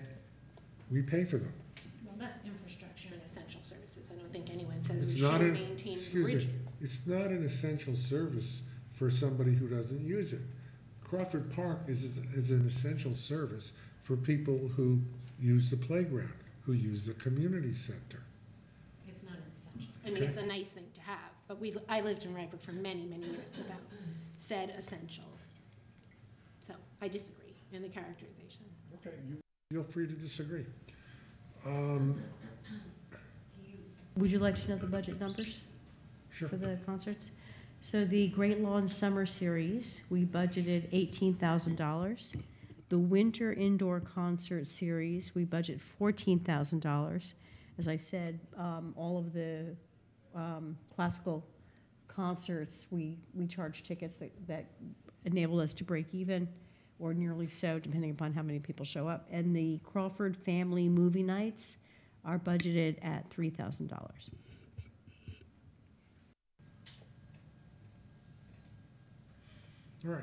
we pay for them. Well, that's infrastructure and essential services. I don't think anyone says It's we not should an- maintain excuse me, bridges. It's not an essential service for somebody who doesn't use it. Crawford Park is an essential service for people who use the playground, who use the community center. It's not an essential. I mean, it's a nice thing to have, but I lived in Rybrook for many, many years without said essentials. So I disagree in the characterization. Okay, you feel free to disagree. Would you like to know the budget numbers Sure. for the concerts? So the Great Lawn Summer Series, we budgeted $18,000. The Winter Indoor Concert Series, we budget $14,000. As I said, all of the classical concerts, we charge tickets that enable us to break even, or nearly so, depending upon how many people show up. And the Crawford Family Movie Nights are budgeted at $3,000. All right.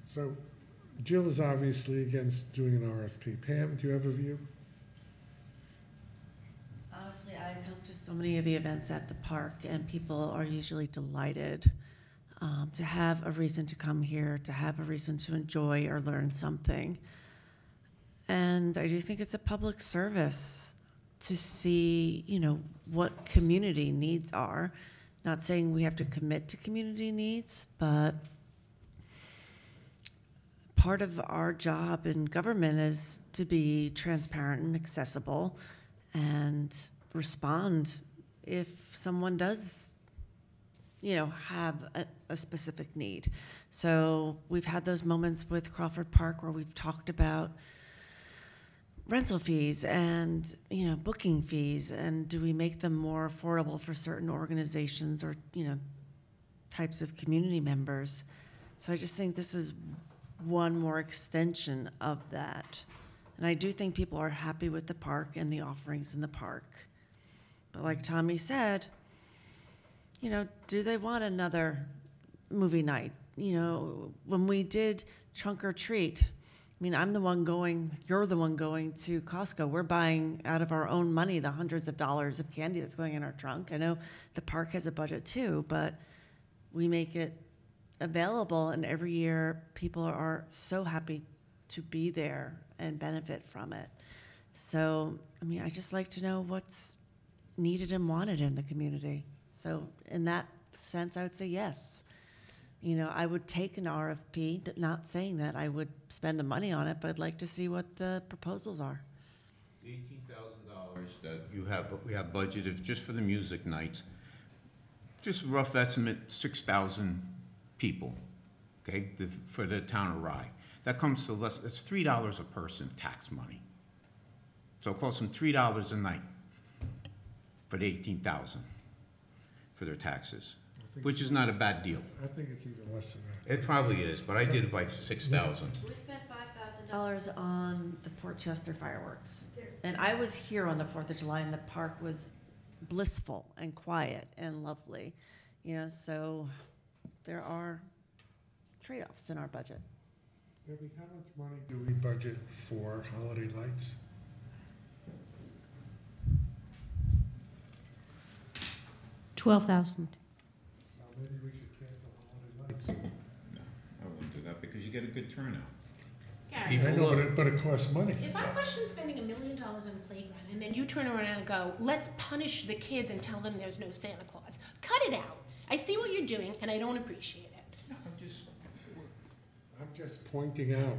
So Jill is obviously against doing an RFP. Pam, do you have a view? Honestly, I come to so many of the events at the park, and people are usually delighted to have a reason to come here, to have a reason to enjoy or learn something. And I do think it's a public service to see, what community needs are. Not saying we have to commit to community needs, but part of our job in government is to be transparent and accessible and respond if someone does, have a specific need. So we've had those moments with Crawford Park where we've talked about rental fees and, booking fees, and do we make them more affordable for certain organizations or, types of community members? So I just think this is one more extension of that. And I do think people are happy with the park and the offerings in the park. But like Tommy said, do they want another movie night? When we did Trunk or Treat, I'm the one going, you're the one going to Costco. We're buying out of our own money the hundreds of dollars of candy that's going in our trunk. I know the park has a budget too, but we make it available, and every year people are so happy to be there and benefit from it. So, I just like to know what's needed and wanted in the community. So in that sense, I would say yes. I would take an RFP, not saying that I would spend the money on it, but I'd like to see what the proposals are. The $18,000 that we have budgeted just for the music nights, just a rough estimate, 6,000 people, okay, for the town of Rye. That comes to less, that's $3 a person tax money. So it costs them $3 a night for the 18,000 for their taxes, which is not a bad deal. I think it's even less than that. It probably is, but I did it by 6,000. We spent $5,000 on the Port Chester fireworks. And I was here on the 4th of July, and the park was blissful and quiet and lovely. So there are trade-offs in our budget. Debbie, how much money do we budget for holiday lights? $12,000. Maybe we should cancel holiday lights. No, I wouldn't do that because you get a good turnout. Gary, People I know, look. but it costs money. if I question spending $1 million on a playground and then you turn around and go, let's punish the kids and tell them there's no Santa Claus, cut it out. I see what you're doing and I don't appreciate it. No, I'm just pointing out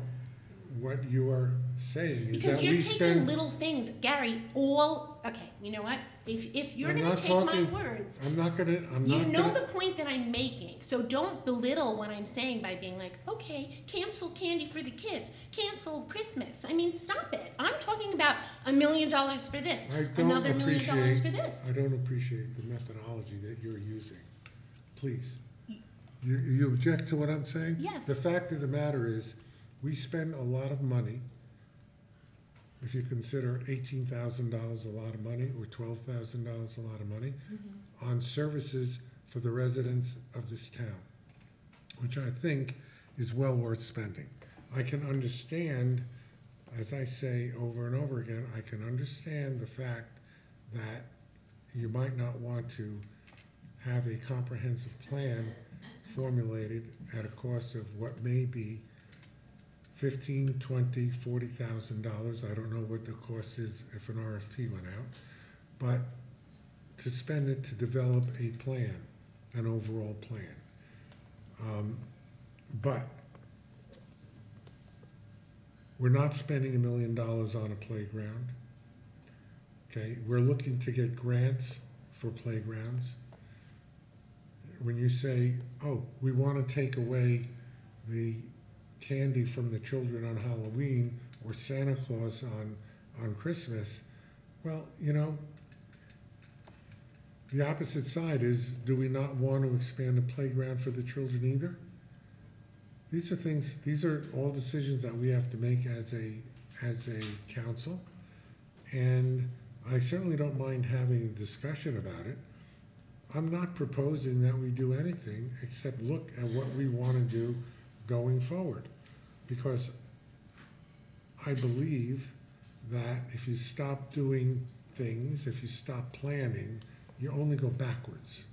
what you are saying is Because that you're we taking spend. little things, Gary, okay, you know what? If you're I'm gonna not take talking- my words, I'm not you know gonna. the point that I'm making, so don't belittle what I'm saying by being like, okay, cancel candy for the kids, cancel Christmas. Stop it. I'm talking about $1 million for this, I don't another $1 million for appreciate- this. I don't appreciate the methodology that you're using. Please. You object to what I'm saying? Yes. The fact of the matter is, we spend a lot of money. If you consider $18,000 a lot of money, or $12,000 a lot of money, on services for the residents of this town, which I think is well worth spending. I can understand, as I say over and over again, I can understand the fact that you might not want to have a comprehensive plan formulated at a cost of what may be $15,000, $20,000, $40,000. I don't know what the cost is if an RFP went out, but to spend it to develop a plan, an overall plan. But we're not spending $1 million on a playground. Okay, we're looking to get grants for playgrounds. When you say, oh, we want to take away the candy from the children on Halloween or Santa Claus on Christmas, well, the opposite side is, do we not want to expand the playground for the children either? These are all decisions that we have to make as a council, and I certainly don't mind having a discussion about it. I'm not proposing that we do anything except look at what we want to do going forward. because I believe that if you stop doing things, if you stop planning, you only go backwards.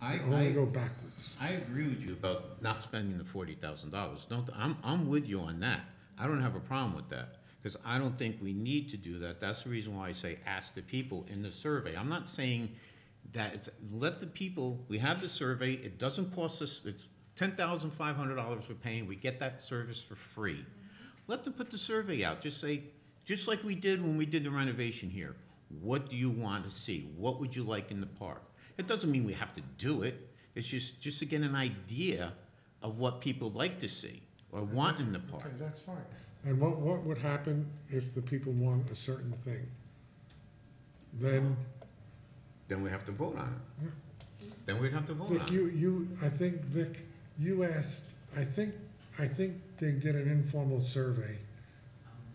You only go backwards. I agree with you about not spending the $40,000. I'm with you on that. I don't have a problem with that, because I don't think we need to do that. That's the reason why I say ask the people in the survey. I'm not saying that it's, let the people, we have the survey, it doesn't cost us, it's $10,500 we're paying, we get that service for free. Let them put the survey out, just say, just like we did when we did the renovation here. What do you want to see? What would you like in the park? It doesn't mean we have to do it. It's just to get an idea of what people like to see or want in the park. Okay, that's fine. And what would happen if the people want a certain thing? Then, Then we have to vote on it. Then we'd have to vote Vic, on it. I think, Vic, you asked, I think they did an informal survey.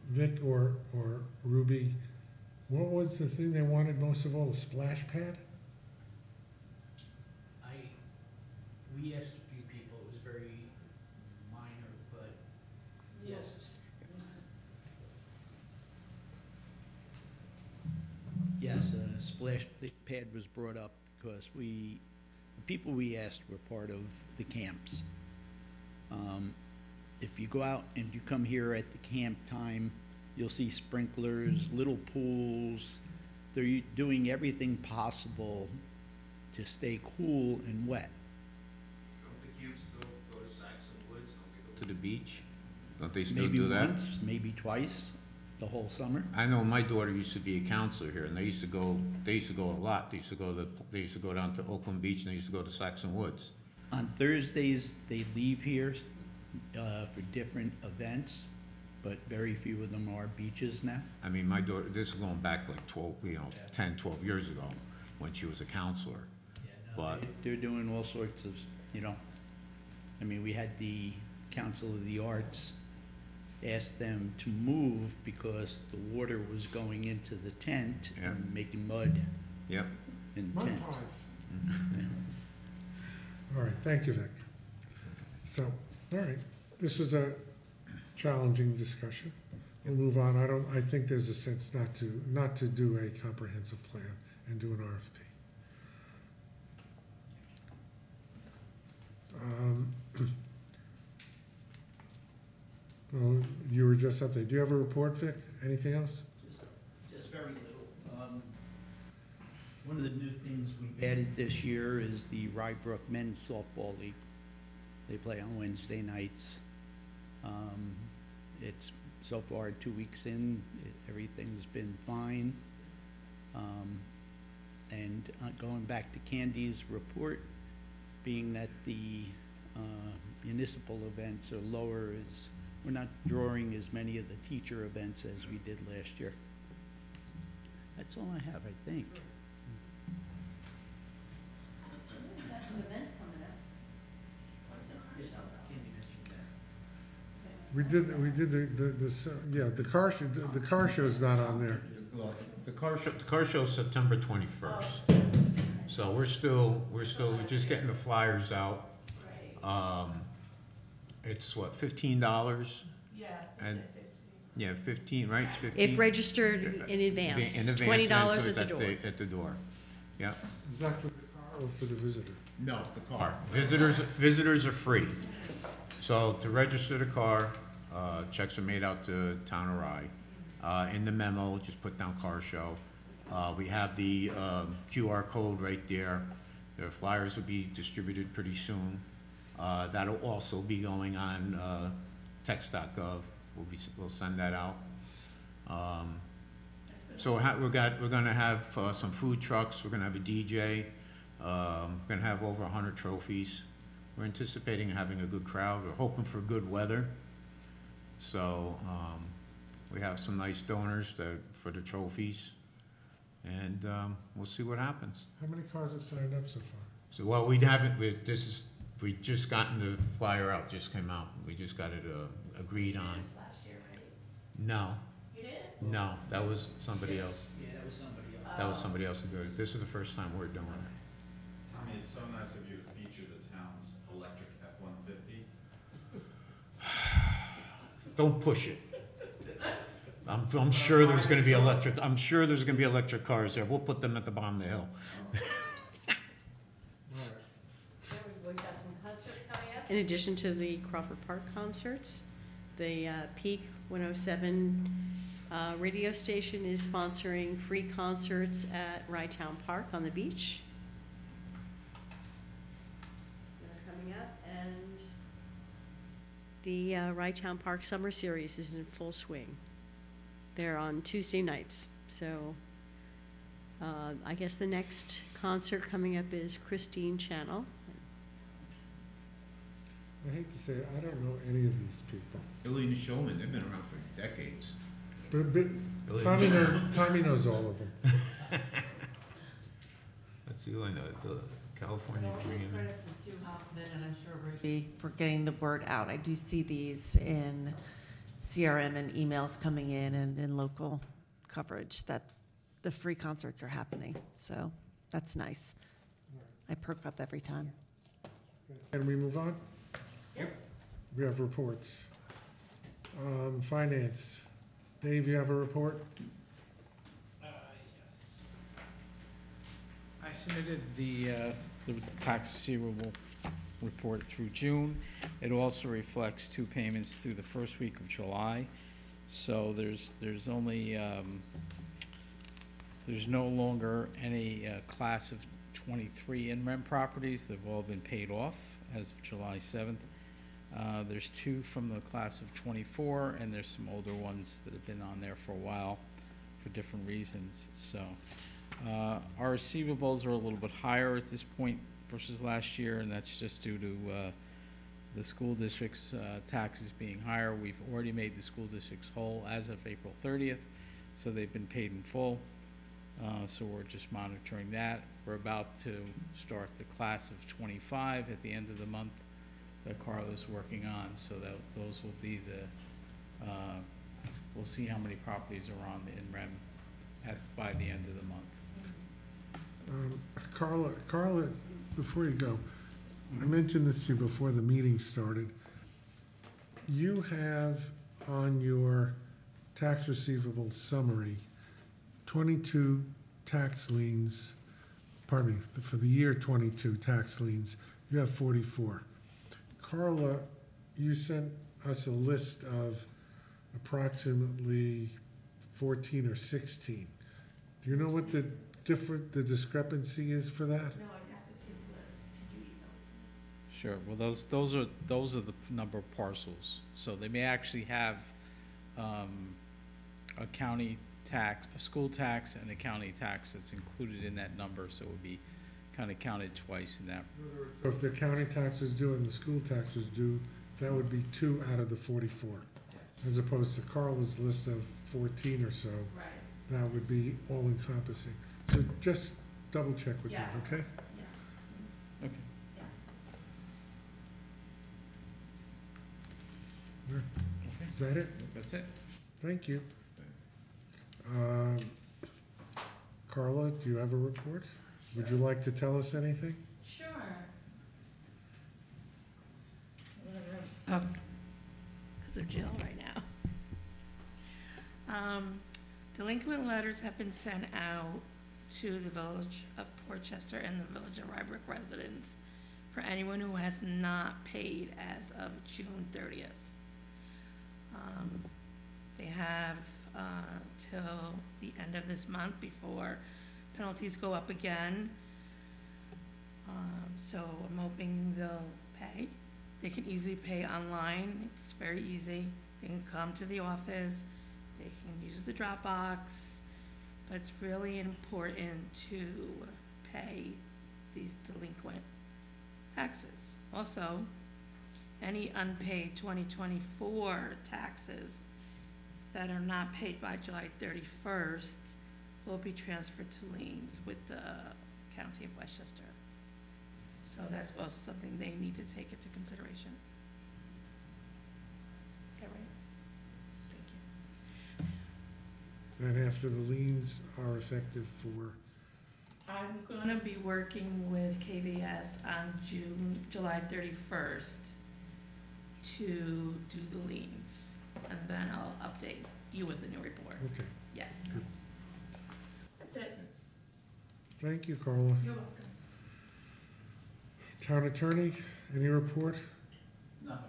Vic or Ruby, what was the thing they wanted most of all, the splash pad? We asked a few people, it was very minor, but yes. Yes, a splash pad was brought up because the people we asked were part of the camps. If you go out and you come here at the camp time, you'll see sprinklers, little pools. They're doing everything possible to stay cool and wet. Don't the camps go to Saxon Woods? Don't they go to the beach? Don't they still Maybe do that? once, maybe twice, the whole summer. I know my daughter used to be a counselor here, and they used to go a lot. They used to go down to Oakland Beach, and they used to go to Saxon Woods. On Thursdays, they leave here for different events, but very few of them are beaches now. I mean, my daughter, this is going back like 10, 12 years ago, when she was a counselor. But They're doing all sorts of, I mean, we had the Council of the Arts ask them to move because the water was going into the tent Yeah. and making mud yep. in the Mud tent. pies. All right, thank you, Vic. So, all right, this was a challenging discussion. We'll move on. I think there's a sense not to do a comprehensive plan and do an RFP. Well, you were just up there. Do you have a report, Vic? Anything else? Just very little. One of the new things we've added this year is the Brook Men's Softball League. They play on Wednesday nights. It's so far 2 weeks in, everything's been fine. And going back to Candy's report, being that the municipal events are lower, we're not drawing as many of the teacher events as we did last year. That's all I have, I think. Got some events coming up. We did the car show's not on there. The car show's September 21st. So we're just getting the flyers out. It's what, $15? Yeah, And- Yeah, 15, right? It's 15? If registered in advance, In advance, $20 and so at the it's door. At the door, yeah. Is that for the car or for the visitor? No, the car. Visitors are free. So to register the car, checks are made out to Town of Rye. In the memo, just put down car show. We have the QR code right there. The flyers will be distributed pretty soon. That'll also be going on text.gov. We'll send that out. So we're gonna have some food trucks. We're gonna have a DJ. We're gonna have over 100 trophies. We're anticipating having a good crowd. We're hoping for good weather. So we have some nice donors for the trophies, and we'll see what happens. How many cars have signed up so far? So well, we just gotten the flyer out. Just came out. We just got it agreed on. Last year, right? No, You did? no, that was somebody else. Yeah, that was somebody else. That was somebody else who did it. This is the first time we're doing it. Tommy, it's so nice of you to feature the town's electric F-150. don't push it. I'm sure there's gonna be electric cars there. We'll put them at the bottom of the hill. We've got some concerts coming up. In addition to the Crawford Park concerts, the Peak 107 radio station is sponsoring free concerts at Rytown Park on the beach. They're coming up, and the Rytown Park Summer Series is in full swing. They're on Tuesday nights, so I guess the next concert coming up is Christine Channel. I hate to say it, I don't know any of these people. Billy and the Showman, they've been around for decades. But Tommy knows all of them. That's the only, the California Dream. Credit to Sue Hoffman, and I'm sure Ricky for getting the word out. I do see these in CRM and emails coming in and in local coverage that the free concerts are happening. So that's nice. I perk up every time. Can we move on? Yes. We have reports. Finance. Dave, you have a report? Yes. I submitted the tax receivable report through June. It also reflects 2 payments through the first week of July. So there's only, there's no longer any class of 23 in-rem properties. They've all been paid off as of July 7th. There's 2 from the class of 24, and there's some older ones that have been on there for a while for different reasons. So our receivables are a little bit higher at this point versus last year, and that's just due to the school district's taxes being higher. We've already made the school districts whole as of April 30th, so they've been paid in full. So we're just monitoring that. We're about to start the class of 25 at the end of the month that Carla's working on, so that those will be the, we'll see how many properties are on the in-rem by the end of the month. Carla, before you go, I mentioned this to you before the meeting started. You have on your tax receivable summary 22 tax liens, pardon me, for the year 22 tax liens. You have 44. Carla, you sent us a list of approximately 14 or 16. Do you know what the discrepancy is for that? No, I've got this his list. Could you email it to me? Sure, well, those are the number of parcels. So they may actually have a county tax, a school tax, and a county tax that's included in that number, so it would be kind of counted twice in that. So if the county tax was due and the school tax was due, that would be 2 out of the 44. Yes. As opposed to Carla's list of 14 or so, Right, that would be all encompassing. So just double check with that, Yeah. okay? yeah, Okay. yeah. Is that it? That's it. Thank you. Carla, do you have a report? Would you like to tell us anything? Sure. Because of Jill right now. Delinquent letters have been sent out to the Village of Portchester and the Village of Rybrook residents for anyone who has not paid as of June 30th. They have till the end of this month before penalties go up again. So I'm hoping they'll pay. They can easily pay online. It's very easy. They can come to the office. They can use the Dropbox. But it's really important to pay these delinquent taxes. Also, any unpaid 2024 taxes that are not paid by July 31st will be transferred to liens with the County of Westchester. So that's also something they need to take into consideration. Is that right? Thank you. And after the liens are effective for, I'm gonna be working with KVS on July 31st to do the liens. and then I'll update you with the new report. Okay, Yes. That's it. thank you, Carla. You're welcome. Town attorney, any report? Nothing.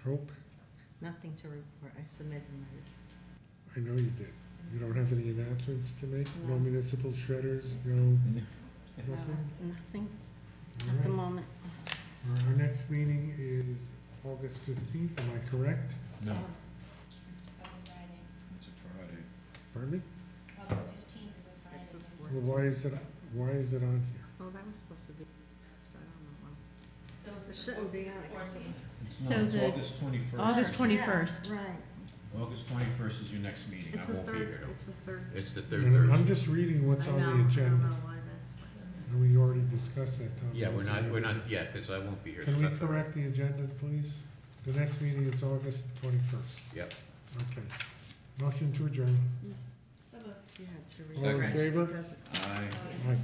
Hope? Nothing to report, I submitted my, I know you did. You don't have any announcements to make? No No. municipal shredders, no, nothing? nothing All at the right. moment. Our next meeting is August 15th, am I correct? No. That's a Friday. It's a Friday. Pardon me? August 15th is a Friday. It's the Well, 14th. why is it on here? Well, that was supposed to be, I don't know. So It it's shouldn't be on it, 'cause it was. So No, it's the- August 21st. August Yeah, 21st. Right, August 21st is your next meeting. it's I the won't be here third, though. it's the third. It's the third And I'm Thursday. just reading what's I on know, the I don't agenda. know why that's like that. And we already discussed that, Tom. Yeah, we're not yet, because I won't be here. Can so we that's all right. correct the agenda, please? The next meeting is August 21st. Yep. Okay. Motion to adjourn. Yeah, to All in refresh favor? because Aye. Aye.